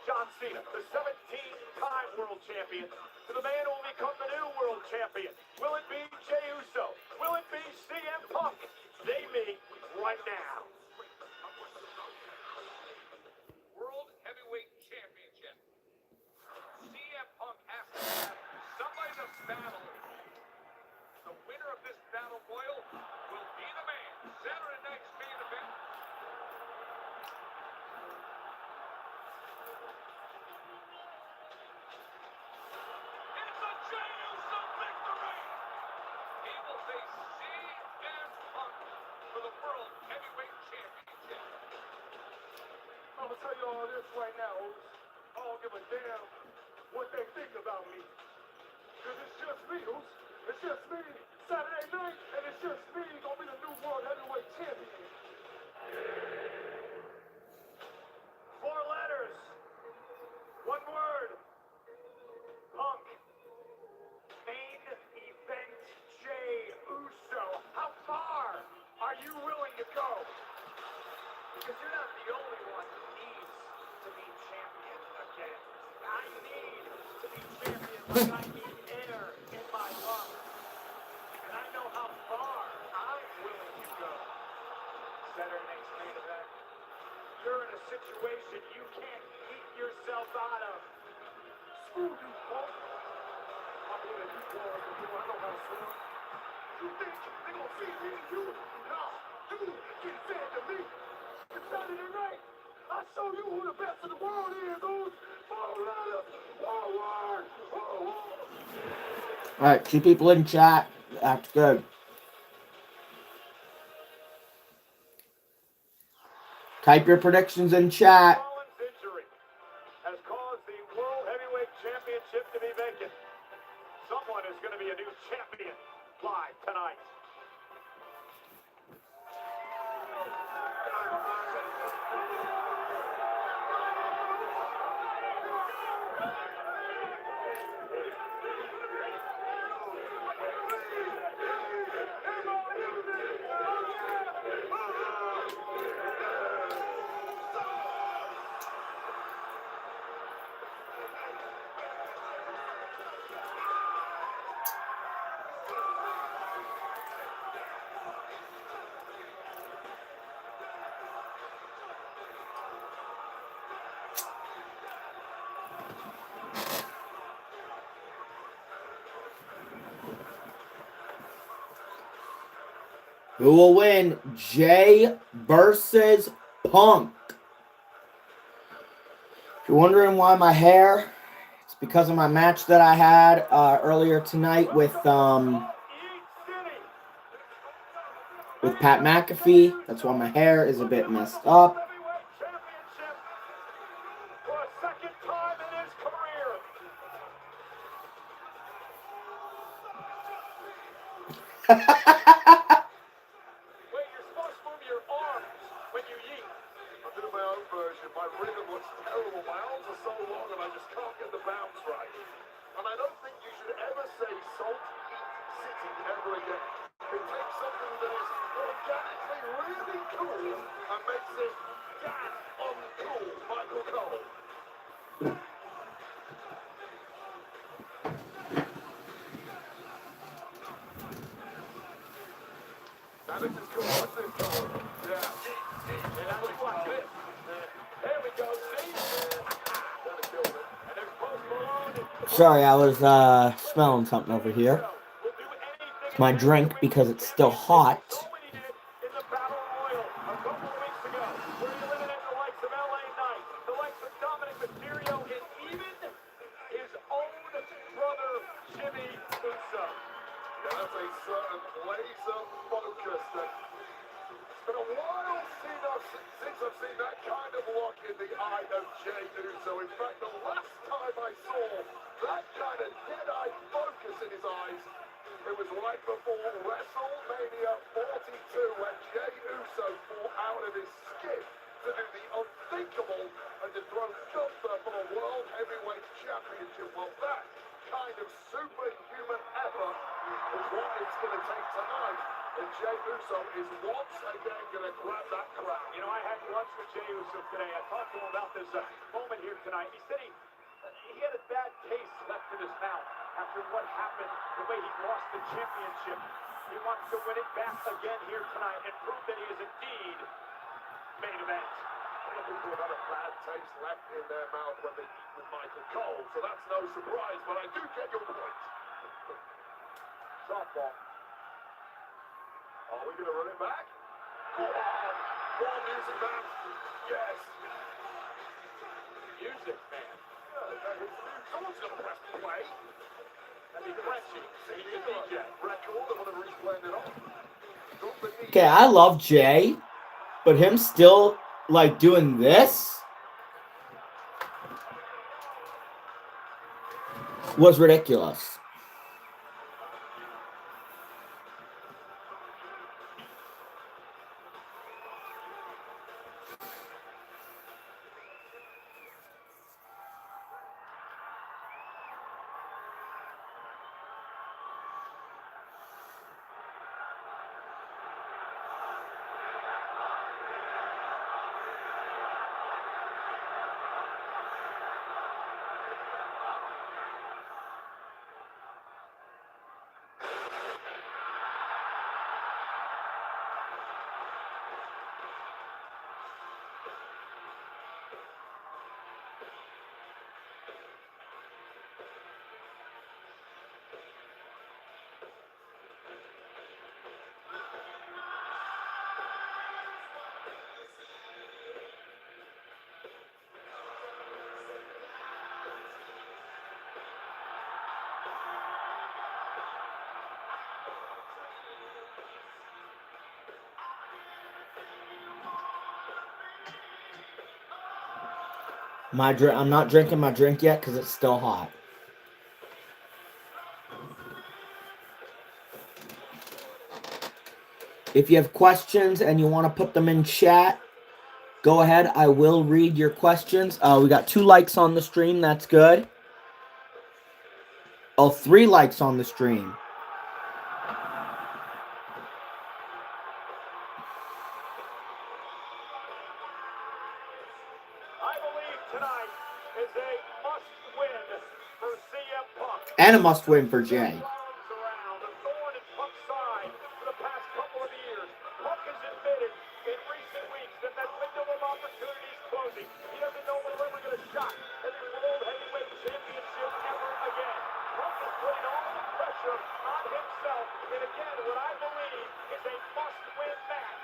[SPEAKER 6] John Cena, the 17-time world champion, to the man who will become the new world champion. Will it be Jey Uso? Will it be CM Punk? They meet right now.
[SPEAKER 7] World Heavyweight Championship.
[SPEAKER 5] gonna tell you all this right now. I don't give a damn what they think about me. Cause it's just me, it's just me. Saturday night, and it's just me gonna be the new world heavyweight champion.
[SPEAKER 6] 4 letters. 1 word. Punk. Main event Jey Uso. How far are you willing to go? Because you're not the only one who needs to be champion again. I need to be champion like I need air in my lungs. And I know how far I'm willing to go. Saturday night's main event. You're in a situation you can't keep yourself out of.
[SPEAKER 5] Screw you, punk. I'm gonna you boys and you. I know how to swim. You think they gonna see me and you? Nah, you get fed to me. It's Saturday night. I show you who the best in the world is, dude. 4 letters, 1 word, 1 word.
[SPEAKER 1] All right, 2 people in chat. That's good. Type your predictions in chat.
[SPEAKER 6] Rollins' injury has caused the World Heavyweight Championship to be vacant. Someone is going to be a new champion live tonight.
[SPEAKER 1] Who will win? Jey versus Punk. If you're wondering why my hair, it's because of my match that I had earlier tonight with Pat McAfee. That's why my hair is a bit messed up.
[SPEAKER 6] Heavyweight Championship for a second time in his career. Wait, you're supposed to move your arms when you yeet.
[SPEAKER 5] I'm doing my own version. My rhythm looks terrible. My arms are so long and I just can't get the bounce right. And I don't think you should ever say Salt Eat City ever again. It takes something that is organically really cool and makes it damn uncool. Michael Cole. Now this is cool. What's this called? Yeah.
[SPEAKER 6] And that looks like this. There we go, see?
[SPEAKER 5] Gonna kill it.
[SPEAKER 6] And there's Post Malone.
[SPEAKER 1] Sorry, I was smelling something over here.
[SPEAKER 6] Will do anything
[SPEAKER 1] It's my drink because it's still hot.
[SPEAKER 6] so what he did in the Battle Royal a couple of weeks ago, where he eliminated the likes of LA Knight, the likes of Dominic Mysterio, and even his own brother, Jimmy Uso.
[SPEAKER 5] Yeah, that's a certain laser focus that it's been a while since I've seen that kind of look in the eye of Jey Uso. In fact, the last time I saw that kind of dead-eyed focus in his eyes, it was right before WrestleMania 42 when Jey Uso fought out of his skin to do the unthinkable and dethrone Gunther for the World Heavyweight Championship. Well, that kind of superhuman effort is what it's going to take tonight. And Jey Uso is once again going to grab that crown.
[SPEAKER 6] You know, I had lunch with Jey Uso today. I talked to him about this moment here tonight. He said he had a bad taste left in his mouth after what happened, the way he lost the championship. He wants to win it back again here tonight and prove that he is indeed main event.
[SPEAKER 5] People have had a bad taste left in their mouth when they eat with Michael Cole, so that's no surprise, but I do get your point.
[SPEAKER 6] Softball.
[SPEAKER 5] Are we going to run it back? Go on! More music, man! Yes!
[SPEAKER 6] Music, man.
[SPEAKER 5] Someone's going to press play.
[SPEAKER 6] That'd be Frenchie.
[SPEAKER 5] See the DJ. Record, I'm going to replay it off.
[SPEAKER 1] Okay, I love Jey, but him still like doing this was ridiculous. I'm not drinking my drink yet because it's still hot. If you have questions and you want to put them in chat, go ahead. I will read your questions. We got 2 likes on the stream. That's good. Oh, 3 likes on the stream.
[SPEAKER 6] I believe tonight is a must-win for CM Punk.
[SPEAKER 1] And a must-win for Jay.
[SPEAKER 6] Around the thorn in Punk's side for the past couple of years. Punk has admitted in recent weeks that that window of opportunity is closing. He doesn't know when we're ever going to shot at the World Heavyweight Championship ever again. Punk is putting all the pressure on himself. And again, what I believe is a must-win match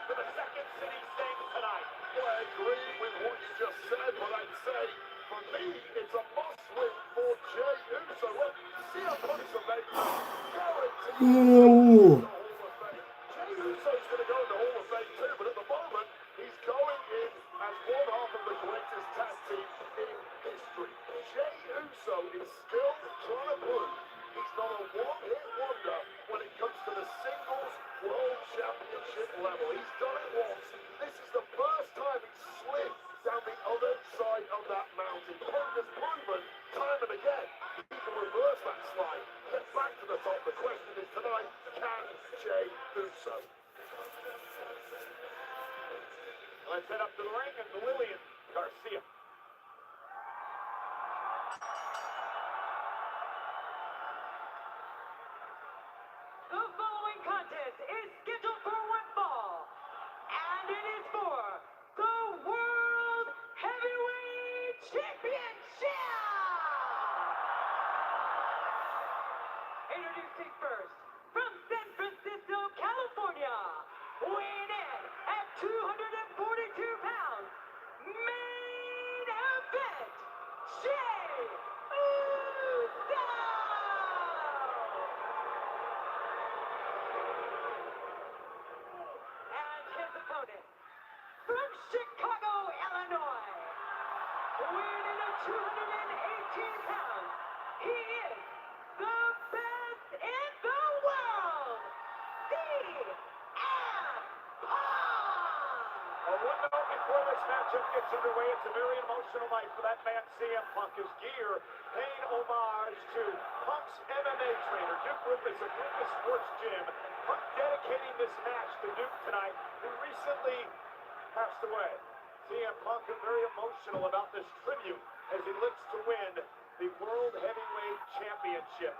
[SPEAKER 6] for the Second City Saints tonight.
[SPEAKER 5] Well, I agree with what you just said, but I'd say, for me, it's a must-win for Jey Uso. Well, CM Punk's amazing. Guaranteed
[SPEAKER 1] Ooh.
[SPEAKER 5] the Hall of Fame. Jey Uso's going to go in the Hall of Fame too, but at the moment, he's going in as one half of the greatest tag team in history. Jey Uso is still trying to prove he's not a one-hit wonder when it comes to the singles world championship level. He's done it once. This is the first time he's slid down the other side of that mountain. Punk has proven time and again he can reverse that slide, get back to the top. The question is tonight, can Jey Uso?
[SPEAKER 6] Let's head up to the ring and Lillian Garcia.
[SPEAKER 4] The following contest is scheduled for one fall, and it is for the World Heavyweight Championship! Introducing first, from San Francisco, California, weighing in at 242 pounds, main event, Jey Uso! And his opponent, from Chicago, Illinois, weighing in at 218 pounds, he is the best in the world, CM Punk!
[SPEAKER 6] One note before this matchup gets underway, it's a very emotional night for that man CM Punk. His gear paying homage to Punk's MMA trainer, Duke Rufus of Rufus Sports Gym. Punk dedicating this match to Duke tonight, who recently passed away. CM Punk is very emotional about this tribute as he looks to win the World Heavyweight Championship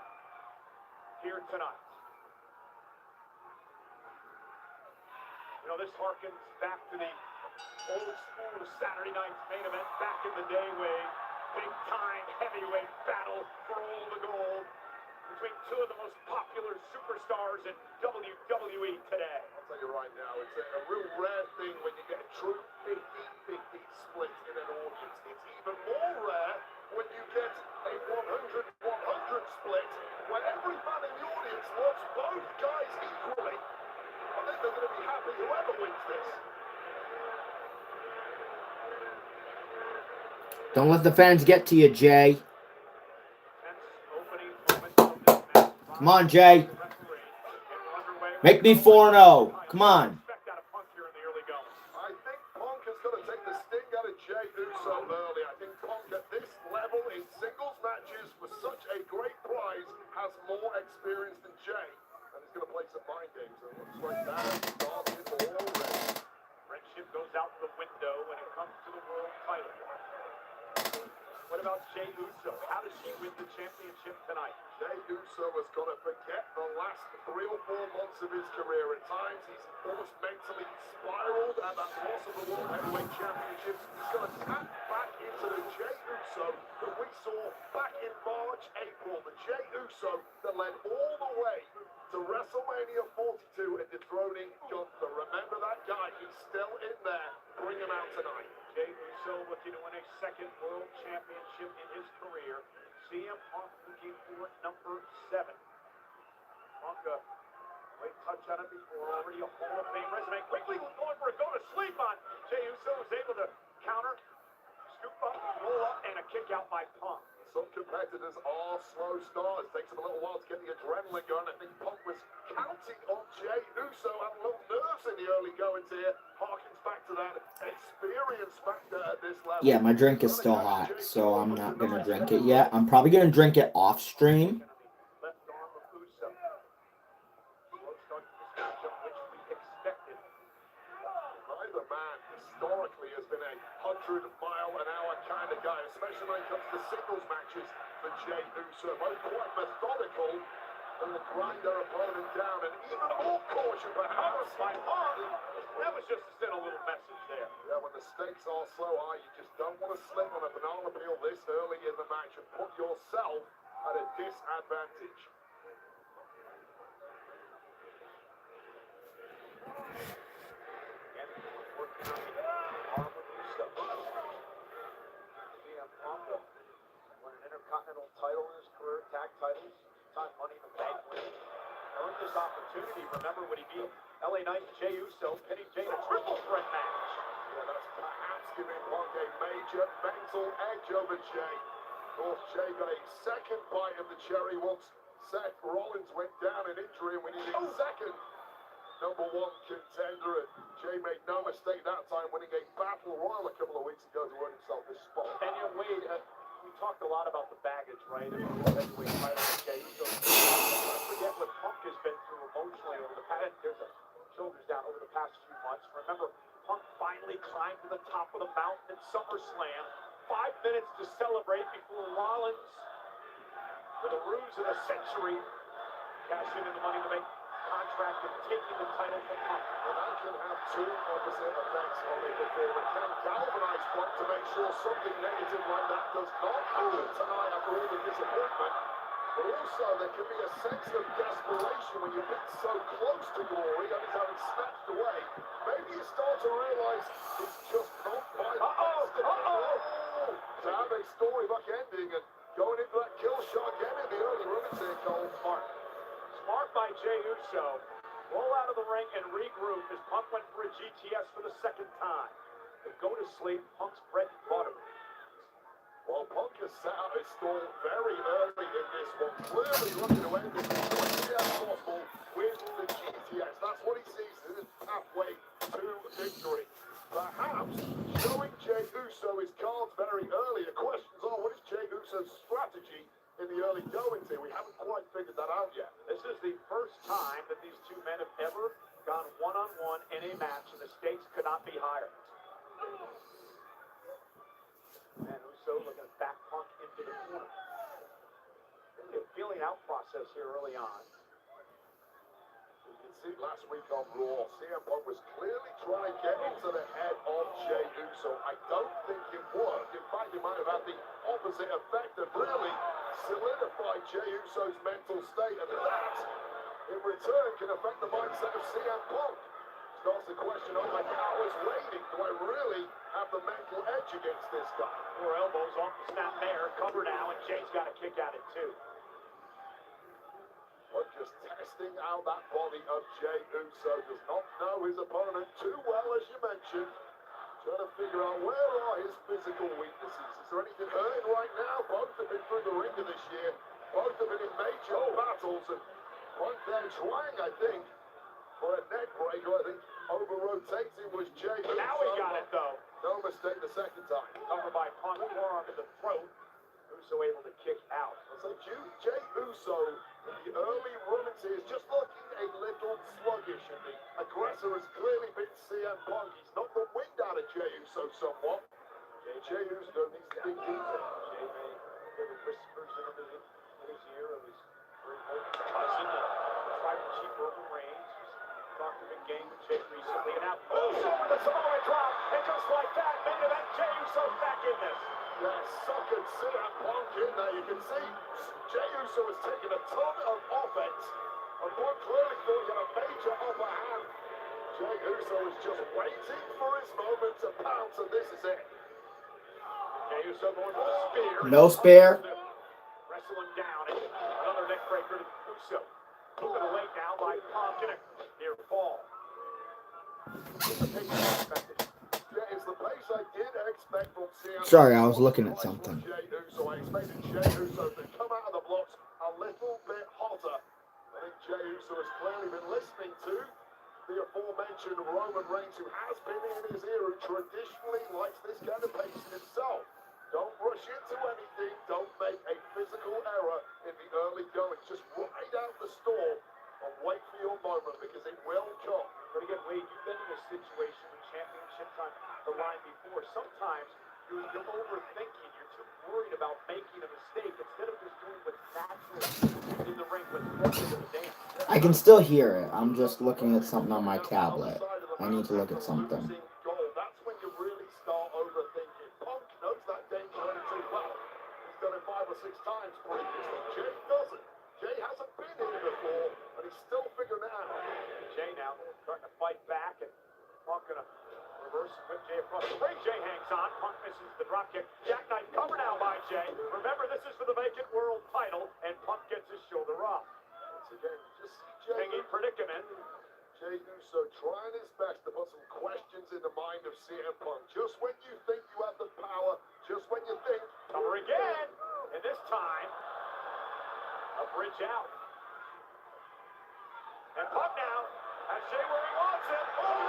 [SPEAKER 6] here tonight. You know, this harkens back to the old school Saturday night's main event back in the day way. Big time heavyweight battle for all the gold between 2 of the most popular superstars in WWE today.
[SPEAKER 5] I'll tell you right now, it's a real rare thing when you get a true 50-50 split in an audience. It's even more rare when you get a 100-100 split where every fan in the audience loves both guys equally. I think they're going to be happy whoever wins this.
[SPEAKER 1] Don't let the fans get to you, Jay.
[SPEAKER 6] Tense
[SPEAKER 1] Come on, Jay. Make me 4-0. Come on.
[SPEAKER 5] I think Punk has got to take the sting out of Jey Uso early. I think Punk at this level in singles matches for such a great prize has more experience than Jey. And he's going to play some mind games. And it looks like that has started already.
[SPEAKER 6] Friendship goes out the window when it comes to the world title. What about Jey Uso? How does he win the championship tonight?
[SPEAKER 5] Jey Uso has got to forget the last 3 or 4 months of his career. At times, he's almost mentally spiraled at that loss of the World Heavyweight Championship. He's got to tap back into the Jey Uso that we saw back in March, April. The Jey Uso that led all the way to WrestleMania 42 and dethroning Gunther. Remember that guy? He's still in there. Bring him out tonight.
[SPEAKER 6] Jey Uso looking to win a second world championship in his career. CM Punk looking for number 7. Punk, late touch on it before, already a Hall of Fame resume. Quickly going for a go to sleep on. Jey Uso was able to counter, scoop up, roll up, and a kick out by Punk.
[SPEAKER 5] Some competitors are slow starters. Takes them a little while to get the adrenaline going. I think Punk was counting on Jey Uso. Had a little nerves in the early goings here. Harkens back to that experience factor at this level.
[SPEAKER 1] Yeah, my drink is still hot, so I'm not going to drink it yet. I'm probably going to drink it off stream.
[SPEAKER 6] Left arm of Uso. Slow start to this matchup, which we expected.
[SPEAKER 5] Neither man historically has been a 100-mile-an-hour kind of guy, especially when it comes to singles matches for Jey Uso. Both quite methodical and will grind their opponent down, and even more caution perhaps.
[SPEAKER 6] By Punk. That was just to send a little message there.
[SPEAKER 5] Yeah, when the stakes are so high, you just don't want to slip on a banana peel this early in the match and put yourself at a disadvantage.
[SPEAKER 6] And working on the arm of Uso. CM Punk won an Intercontinental title in his career, tag titles, time Money in the Bank win. Earned this opportunity. Remember when he beat LA Knight Jey Uso, pinning Jey in a triple threat match.
[SPEAKER 5] Yeah, that's perhaps giving Punk a major mental edge over Jey. Of course, Jey got a second bite of the cherry once Seth Rollins went down in injury, and we needed a second number 1 contender. And Jey made no mistake that time, winning a battle royal a couple of weeks ago to earn himself this spot.
[SPEAKER 6] And you know, Wade, we talked a lot about the baggage, right? And the heavyweight title with Jey Uso. Don't forget what Punk has been through emotionally over the past. There's a shoulders down over the past few months. Remember, Punk finally climbed to the top of the mountain at SummerSlam. 5 minutes to celebrate before Rollins, with a ruse of the century, cashing in the Money in the Bank contract and taking the title from Punk.
[SPEAKER 5] And that can have 2 opposite effects on a performer. It can galvanize Punk to make sure something negative like that does not happen tonight after all the disappointment. But also, there can be a sense of desperation when you've been so close to glory and it's having snatched away. Maybe you start to realize it's just not quite. To have a storybook ending and going into that kill shot again in the early runnings here, Cole.
[SPEAKER 6] Smart by Jey Uso. Roll out of the ring and regroup as Punk went for a GTS for the second time. The go to sleep, Punk's bread and butter.
[SPEAKER 5] Well, Punk has set out his stall very early in this one, clearly looking to end it as quickly as possible with the GTS. That's what he sees as his pathway to victory. Perhaps showing Jey Uso his cards very early. The questions are, what is Jey Uso's strategy in the early goings here? We haven't quite figured that out yet.
[SPEAKER 6] This is the first time that these two men have ever gone one-on-one in a match, and the stakes could not be higher. And Uso looking to back Punk into the corner. Maybe a feeling out process here early on.
[SPEAKER 5] You can see last week on Raw, CM Punk was clearly trying to get into the head of Jey Uso. I don't think it worked. In fact, it might have had the opposite effect of really solidify Jey Uso's mental state, and that, in return, can affect the mindset of CM Punk. Starts the question, oh my God, I was waiting. Do I really have the mental edge against this guy?
[SPEAKER 6] 4 elbows off the snap there, cover now, and Jey's got a kick at it too.
[SPEAKER 5] But just testing out that body of Jey Uso. Does not know his opponent too well, as you mentioned. Trying to figure out where are his physical weaknesses. Is there anything hurting right now? Both have been through the ringer this year. Both have been in major battles, and Punk then trying, I think, for a neck breaker. I think over-rotating was Jey Uso.
[SPEAKER 6] Now he got it, though.
[SPEAKER 5] No mistake the second time.
[SPEAKER 6] Covered by Punk, forearm in the throat. Uso able to kick out.
[SPEAKER 5] So Jey Uso, in the early runs here, is just looking a little sluggish, and the aggressor has clearly been CM Punk. He's knocked the wind out of Jey Uso somewhat. Jey Uso needs to dig deeper.
[SPEAKER 6] Jey may hear the whispers in his ear of his very old cousin, tribal chief Roman Reigns, who's talked a big game with Jey recently. And now Uso with a Samoa drop, and just like that, main event, Jey Uso back in this.
[SPEAKER 5] Yeah, suckered CM Punk in there. You can see Jey Uso has taken a ton of offense, and Punk clearly thought he had a major upper hand. Jey Uso is just waiting for his moment to pounce, and this is it.
[SPEAKER 6] Jey Uso going for the spear.
[SPEAKER 1] No spare.
[SPEAKER 6] Wrestle him down, and another neck breaker to Uso. Moving away now by Punk, and a near fall.
[SPEAKER 5] Yeah, it's the pace I did expect from CM.
[SPEAKER 1] Sorry, I was looking at something.
[SPEAKER 5] Jey Uso, I expected Jey Uso to come out of the blocks a little bit hotter. I think Jey Uso has clearly been listening to the aforementioned Roman Reigns, who has been in his ear, who traditionally likes this kind of pacing himself. Don't rush into anything. Don't make a physical error in the early going. Just ride out the storm and wait for your moment, because it will come.
[SPEAKER 6] But again, Wade, you've been in a situation with championships on the line before. Sometimes you're overthinking. You're too worried about making a mistake instead of just doing what's natural in the ring with the dance.
[SPEAKER 1] I can still hear it. I'm just looking at something on my tablet. I need to look at something.
[SPEAKER 5] That's when you really start overthinking. Punk knows that danger only too well. He's done it 5 or 6 times previously. Jey doesn't. Jey hasn't been here before, and he's still figuring it out.
[SPEAKER 6] Jey now starting to fight back, and Punk gonna reverse and whip Jey across the ring. Jey hangs on. Punk misses the drop kick. Jackknife cover now by Jey. Remember, this is for the vacant world title, and Punk gets his shoulder off.
[SPEAKER 5] Once again, just see
[SPEAKER 6] Hanging predicament.
[SPEAKER 5] Jey Uso trying his best to put some questions in the mind of CM Punk. Just when you think you have the power, just when you think.
[SPEAKER 6] Cover again, and this time, a bridge out. And Punk now has Jey where he wants him. Oh,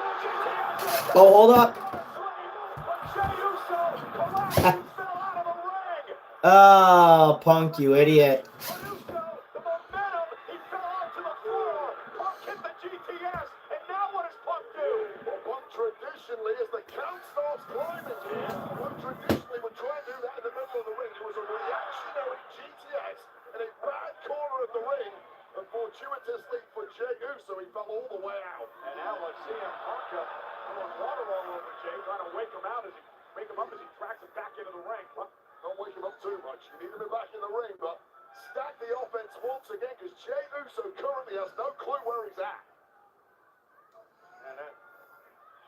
[SPEAKER 1] Oh, hold up.
[SPEAKER 6] but Jey Uso collapsed and fell out of the ring.
[SPEAKER 1] Oh, Punk, you idiot.
[SPEAKER 6] But Uso, the momentum, he fell onto the floor. Punk hit the GTS, and now what does Punk do?
[SPEAKER 5] Well, Punk traditionally, as the count starts climbing here, Punk traditionally would try and do that in the middle of the ring. It was a reactionary GTS in a bad corner of the ring. And fortuitously for Jey Uso, he fell all the way out.
[SPEAKER 6] And now let's see him Punk throwing water all over Jey, trying to wake him up as he tracks him back into the ring. Punk,
[SPEAKER 5] Don't wake him up too much. You need him back in the ring, but stack the offense once again, because Jey Uso currently has no clue where he's at.
[SPEAKER 6] and then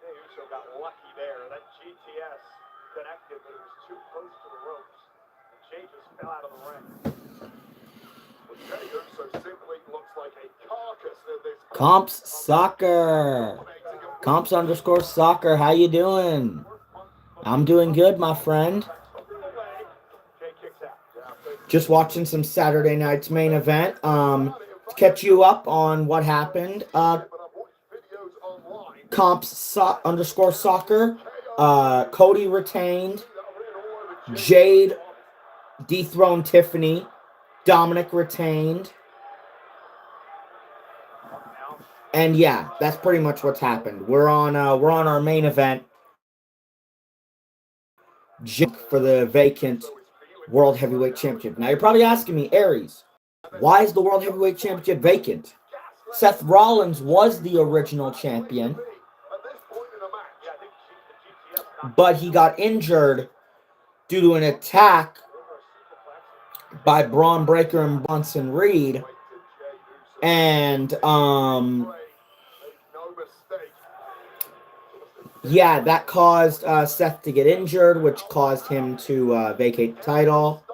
[SPEAKER 6] Jey Uso got lucky there. That GTS connected, but it was too close to the ropes. And Jey just fell out of the ring.
[SPEAKER 5] Well, Jey Uso simply looks like a carcass in this.
[SPEAKER 1] Comps Soccer. Comps_soccer. How you doing? I'm doing good, my friend.
[SPEAKER 6] Jey kicks out.
[SPEAKER 1] Just watching some Saturday night's main event. To catch you up on what happened. Comps_soccer. Cody retained. Jade dethroned Tiffany. Dominic retained. And yeah, that's pretty much what's happened. We're on our main event for the vacant World Heavyweight Championship. Now you're probably asking me, Aries, why is the World Heavyweight Championship vacant? Seth Rollins was the original champion, but he got injured due to an attack by Braun Breaker and Bronson Reed. And yeah, that caused Seth to get injured, which caused him to vacate the title.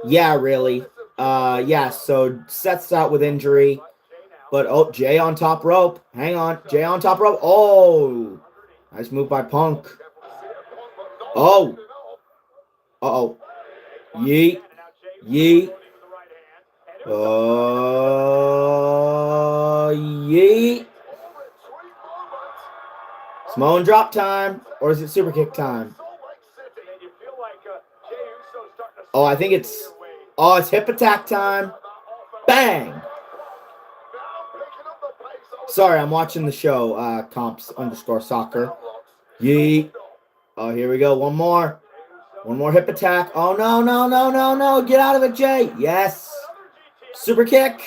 [SPEAKER 1] Yeah, really. Yeah, so Seth's out with injury. But, oh, Jey on top rope. Hang on. Jey on top rope. Oh, nice move by Punk. Oh. Uh-oh. Yeet. Yeet. Oh, yeet. Samoan drop time. Or is it super kick time?
[SPEAKER 6] And you feel like Jey Uso's starting to
[SPEAKER 1] Oh, I think it's... Oh, it's hip attack time. Bang. Sorry, I'm watching the show, comps_soccer. Yeet. Oh, here we go. One more. One more hip attack. Oh, no, no, no, no, no. Get out of it, Jay. Yes. Super kick.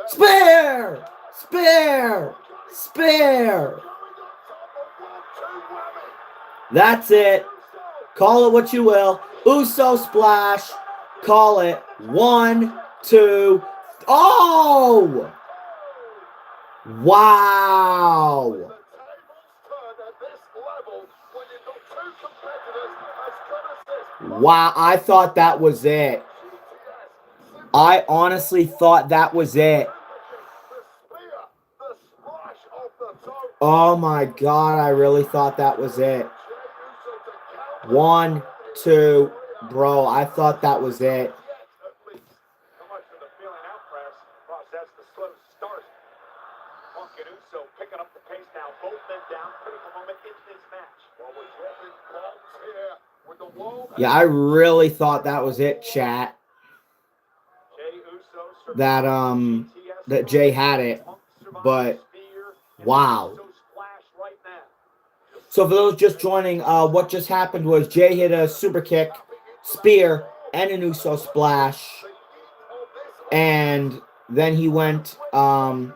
[SPEAKER 1] Spear. Spear. Spear. That's it. Call it what you will. Uso splash. Call it. 1, 2. Oh! Wow. Wow, I thought that was it. I honestly thought that was it. Oh my God, I really thought that was it. 1, 2, bro, I thought that was it.
[SPEAKER 6] So much for the feeling out process, the slow start. Punk and Uso picking up the pace now. Both men down. Critical moment in this match.
[SPEAKER 5] Well, we're dropping bombs here with the world.
[SPEAKER 1] Yeah, I really thought that was it, chat.
[SPEAKER 6] Jey Uso
[SPEAKER 1] That Jay had it, but wow. So for those just joining, what just happened was Jay hit a super kick, spear, and an Uso splash, and then he went for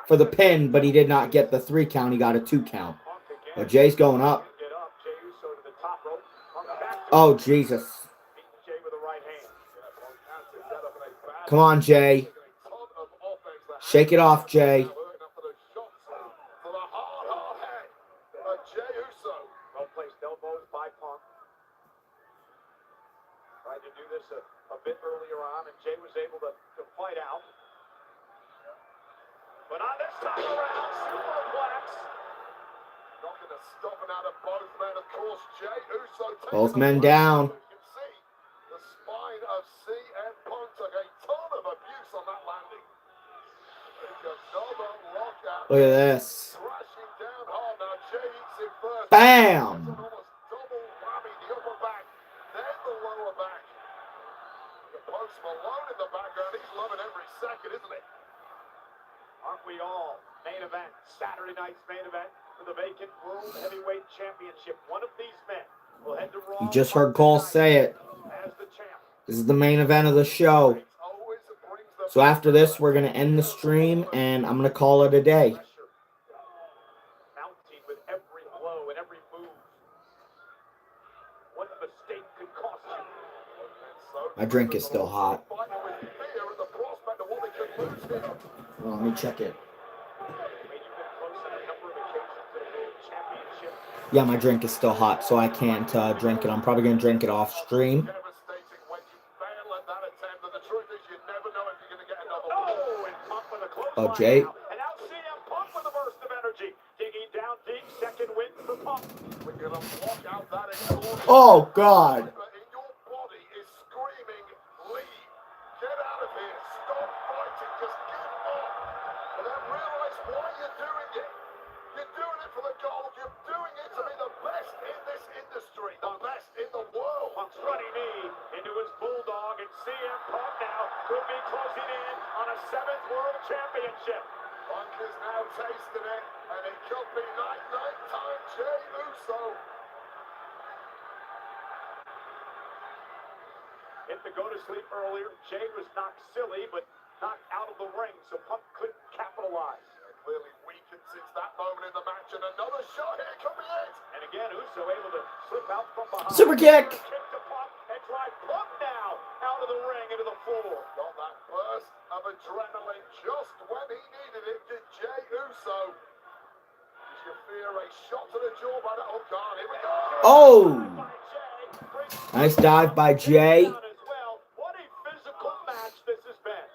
[SPEAKER 1] the pin, but he did not get the 3 count. He got a 2 count. But Jay's going up. Oh Jesus! Come on, Jay. Shake it off, Jay.
[SPEAKER 6] Well-placed elbows by Punk. Tried to do this a bit earlier on, and Jay was able to fight out. But on this time around, superplex.
[SPEAKER 5] Not going to stop it out of both men, of course. Jey Uso
[SPEAKER 1] Both men down.
[SPEAKER 5] You can see the spine of CM Punk took a ton of abuse on that landing.
[SPEAKER 1] Look at this.
[SPEAKER 5] Crashing down hard now. Jey eats it first.
[SPEAKER 1] Bam!
[SPEAKER 5] Almost double whammy, the upper back, then the lower back. The Post Malone in the background. He's loving every second, isn't he?
[SPEAKER 6] Aren't we all? Main event, Saturday night's main event for the vacant World Heavyweight Championship. One of these men will head to Raw.
[SPEAKER 1] You just heard Cole say it.
[SPEAKER 6] As the champ.
[SPEAKER 1] This is the main event of the show. So after this, we're going to end the stream, and I'm going to call it a day.
[SPEAKER 6] Mounting with every blow and every move. One mistake could cost you.
[SPEAKER 1] My drink is still hot. Well, let me check it. Yeah, my drink is still hot, so I can't drink it. I'm probably going to drink it off stream. Oh, Jay.
[SPEAKER 6] And now CM Punk with a burst of energy. Digging down deep, second win for Punk.
[SPEAKER 5] We're going to block out that exhaustion.
[SPEAKER 1] Oh, God.
[SPEAKER 5] In your body is screaming, leave. Get out of here. Stop fighting. Just give up. And then realize why you're doing it. You're doing it for the gold. You're doing it to be the best in this industry. The best in the world.
[SPEAKER 6] Punk's running knee into his bulldog, and CM Punk now could be closing in on a 7th World Championship.
[SPEAKER 5] Punk is now tasting it, and it could be night time Jey Uso.
[SPEAKER 6] Hit the go to sleep earlier. Jay was knocked silly, but knocked out of the ring, so Punk couldn't capitalize.
[SPEAKER 5] Clearly weakened since that moment in the match, and another shot here could be it.
[SPEAKER 6] And again, Uso able to slip out from behind.
[SPEAKER 1] Super kick.
[SPEAKER 6] Kick to Punk and drive Punk now out of the ring into the floor.
[SPEAKER 5] Got that burst of adrenaline just when he needed it, did Jey Uso. Did you fear a shot to the jaw by that? Oh, God, here we go.
[SPEAKER 1] Oh. Nice dive by Jay.
[SPEAKER 6] What a physical match this has been.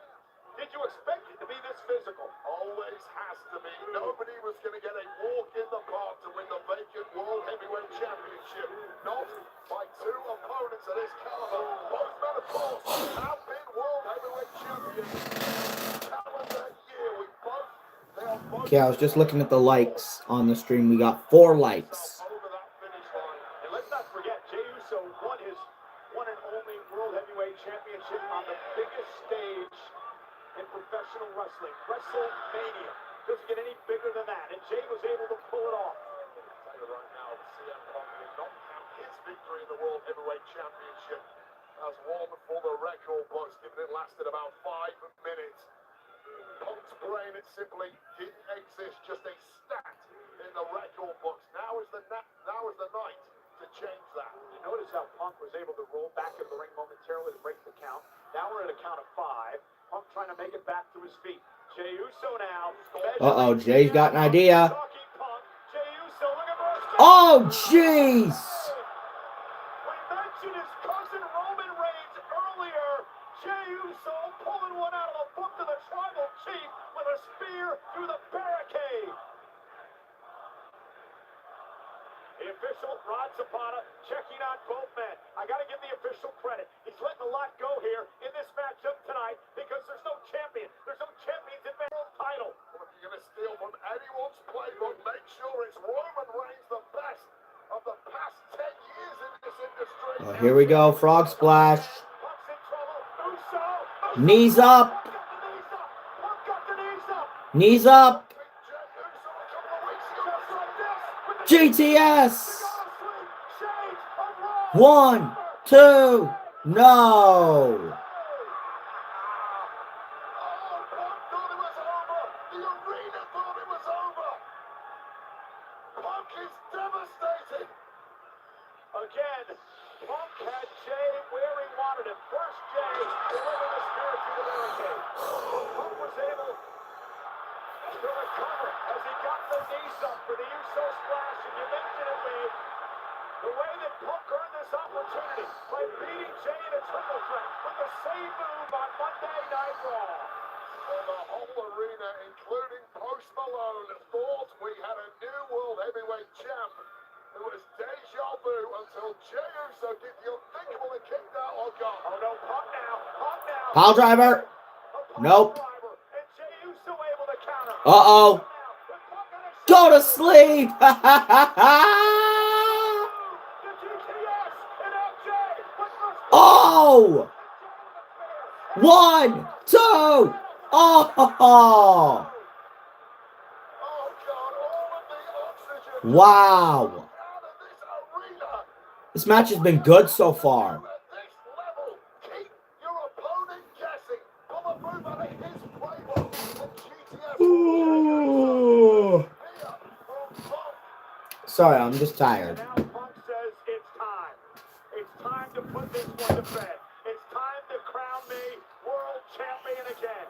[SPEAKER 6] Did you expect it to be this physical?
[SPEAKER 5] Always has to be. Nobody was going to get a walk in the park to win the vacant World Heavyweight Championship. Not by 2 opponents of this caliber. Both men have course, have been World Heavyweight Champions calendar year. They are both.
[SPEAKER 1] Okay, I was just looking at the likes on the stream. We got 4 likes.
[SPEAKER 5] Over that finish line.
[SPEAKER 6] And let's not forget, Jey Uso won his one and only World Heavyweight Championship on the biggest stage in professional wrestling, WrestleMania. Doesn't get any bigger than that, and Jey was able to pull it off.
[SPEAKER 5] Tell you right now, the CM Punk did not count his victory in the World Heavyweight Championship as one for the record books, given it lasted about 5 minutes. Punk's brain, it simply didn't exist, just a stat in the record books. Now is the night to change that.
[SPEAKER 6] You notice how Punk was able to roll back into the ring momentarily to break the count. Now we're at a count of 5. Punk trying to make it back to his feet. Jey Uso now.
[SPEAKER 1] Uh-oh, Jay's got an idea.
[SPEAKER 6] Talking Punk. Jey Uso looking for a
[SPEAKER 1] Oh, jeez!
[SPEAKER 6] We mentioned his cousin Roman Reigns earlier. Jey Uso pulling one out of the book of the tribal chief with a spear through the barricade. The official, Rod Zapata, checking on both men. I got to give the official credit. He's letting a lot go here in this matchup tonight because there's no champion. There's no champions in the world title.
[SPEAKER 5] Well, if you're going to steal from anyone's playbook, make sure it's Roman Reigns, the best of the past 10 years in this industry.
[SPEAKER 1] Oh, here we go, frog splash.
[SPEAKER 6] Punk's in trouble. Uso.
[SPEAKER 1] Knees up.
[SPEAKER 6] Punk got the knees up.
[SPEAKER 1] Knees up.
[SPEAKER 5] Just like this.
[SPEAKER 1] GTS. 1, 2, no.
[SPEAKER 5] Oh, Punk thought it was over. The arena thought it was over. Punk is devastated.
[SPEAKER 6] Again, Punk had Jey where he wanted him. First, Jey delivered the spear through the barricade. Punk was able to recover as he got the knees up for the Uso splash. And you mentioned it, Lee, the way that Punk earned this opportunity by beating Jey in a triple threat with the same move on Monday Night Raw.
[SPEAKER 5] And the whole arena, including Post Malone, thought we had a new World Heavyweight champ. It was deja vu until Jey Uso did the unthinkable and kicked out or gone.
[SPEAKER 6] Oh no, Punk now. Punk now.
[SPEAKER 1] Pile driver.
[SPEAKER 6] A Punk
[SPEAKER 1] Nope.
[SPEAKER 6] driver, and Jey Uso able to counter.
[SPEAKER 1] Uh-oh. Go to sleep. Oh. 1, 2. Oh.
[SPEAKER 5] Oh God, all of the oxygen
[SPEAKER 1] Wow.
[SPEAKER 5] out of this arena.
[SPEAKER 1] This match has been good so far.
[SPEAKER 5] At this level, keep your opponent guessing. Pull a move out of his playbook. And GTS
[SPEAKER 1] Ooh.
[SPEAKER 5] here from Punk.
[SPEAKER 1] Sorry, I'm just tired.
[SPEAKER 6] Now Punk says it's time. It's time to put this one to bed. It's time to crown me world champion again.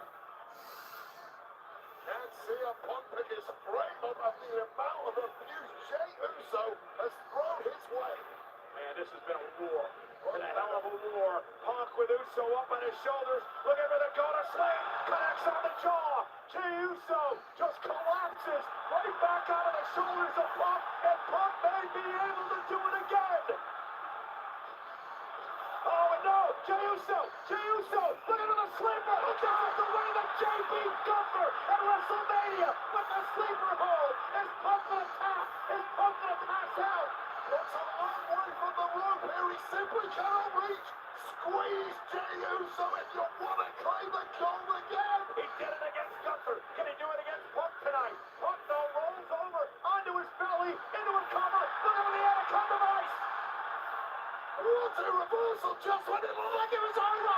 [SPEAKER 5] Can't see a Punk pick his frame up of the amount of abuse Jey Uso has thrown his way.
[SPEAKER 6] Man, this has been a war. And a hell of a war. Punk with Uso up on his shoulders, looking for the go-to slam. Connects on the jaw. Jey Uso just collapses right back out of the shoulders of Punk, and Punk may be able to do it again. Oh, and no, Jey Uso, looking at the sleeper. This is the way that Jey beat Gunther at WrestleMania with the sleeper hold. Is Punk gonna tap? Is Punk gonna pass out?
[SPEAKER 5] That's a long way from the rope here. He simply cannot reach. Squeeze Jey Uso if you want to claim the gold again.
[SPEAKER 6] He did it against Gunther. Can he do it against Punk tonight? Punk now rolls over onto his belly, into a cover. Look at the anaconda vice.
[SPEAKER 5] What a reversal just when it looked like it was over.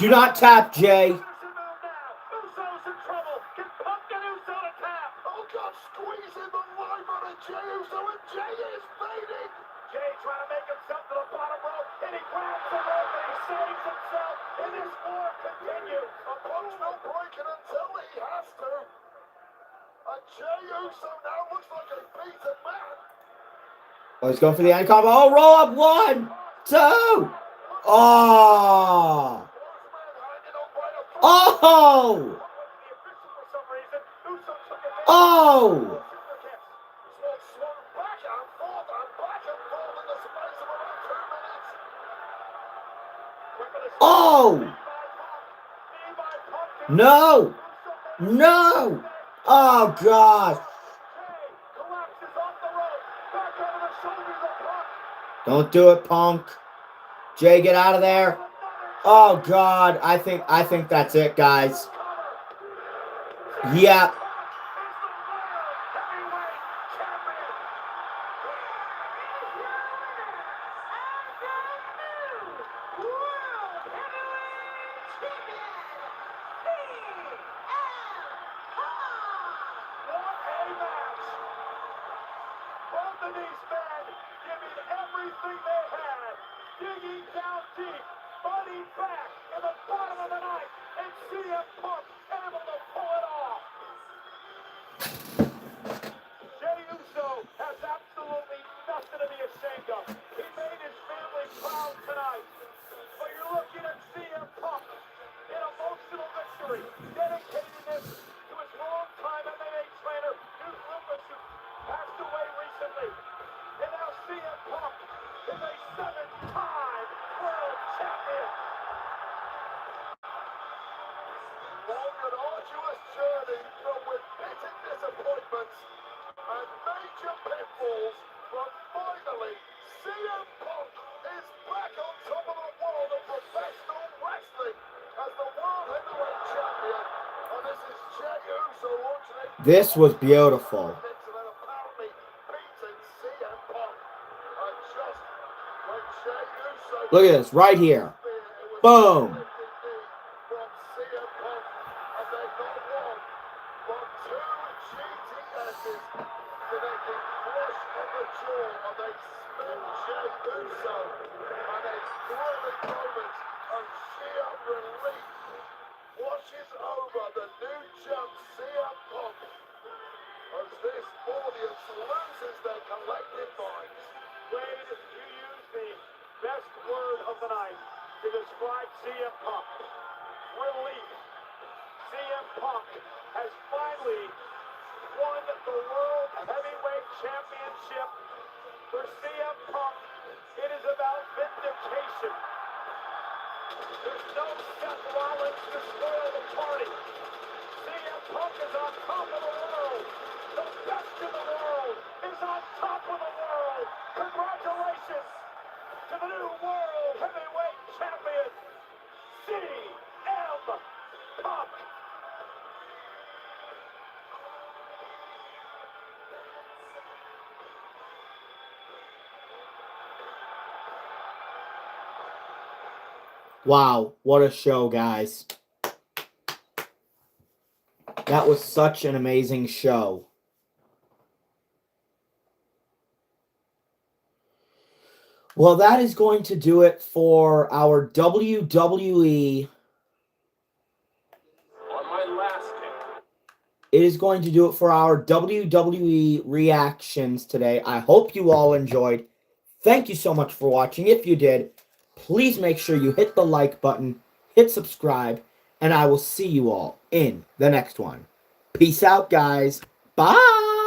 [SPEAKER 1] Do not tap, Jay.
[SPEAKER 6] Uso's in trouble. Can Punk get Uso to tap?
[SPEAKER 5] Oh God, squeezing the life out of Jey Uso, and Jey is fading.
[SPEAKER 6] Jey trying to make himself to the bottom rope, and he grabs the rope and he saves himself. And this war continues.
[SPEAKER 5] A Punk's not breaking until he has to. And Jey Uso now looks like a beaten man.
[SPEAKER 1] Oh, he's going for the anaconda. Oh, roll up. 1, 2. Oh. Oh. Oh. No! No! Oh, gosh.
[SPEAKER 6] Collapses off the rope. Back over the shoulders of Punk.
[SPEAKER 1] Don't do it, Punk. Jay, get out of there. Oh, God. I think that's it, guys. Yeah.
[SPEAKER 6] Both of these men giving everything they had, digging down deep, fighting back in the bottom of the ninth, and CM Punk able to pull it off. Jey Uso has absolutely nothing to be ashamed of. He made his family proud tonight. But you're looking at CM Punk, an emotional victory, dedicating this to his longtime MMA trainer, Duke Lupus, who passed away recently. And now CM Punk is a 7-time world champion.
[SPEAKER 5] Long and arduous journey filled with bitter disappointments and major pitfalls, but finally, CM Punk is back on top of the world of professional wrestling as the World Heavyweight Champion. And this is Jey Uso launching a
[SPEAKER 1] This was beautiful.
[SPEAKER 5] and then apparently beating CM Punk. And just when Jey Uso
[SPEAKER 1] Look at this right here.
[SPEAKER 5] it was
[SPEAKER 1] Boom.
[SPEAKER 5] lifted knee from CM Punk, and then not one, but two cheating S's connecting flush on the jaw of a spent Jey Uso, and a thrilling moment of sheer relief washes over the new champ CM Punk as this audience loses their collective minds.
[SPEAKER 6] Wade, you used the best word of the night to describe CM Punk. Relief. CM Punk has finally won the World Heavyweight Championship. For CM Punk, it is about vindication. There's no Seth Rollins to spoil the party. CM Punk is on top of the world. The best in the world is on top of the world. Congratulations to the new World Heavyweight Champion, CM Punk.
[SPEAKER 1] Wow, what a show, guys. That was such an amazing show. Well, that is going to do it for our WWE.
[SPEAKER 2] On my last pick,
[SPEAKER 1] It is going to do it for our WWE reactions today. I hope you all enjoyed. Thank you so much for watching. If you did, please make sure you hit the like button, hit subscribe, and I will see you all in the next one. Peace out, guys. Bye.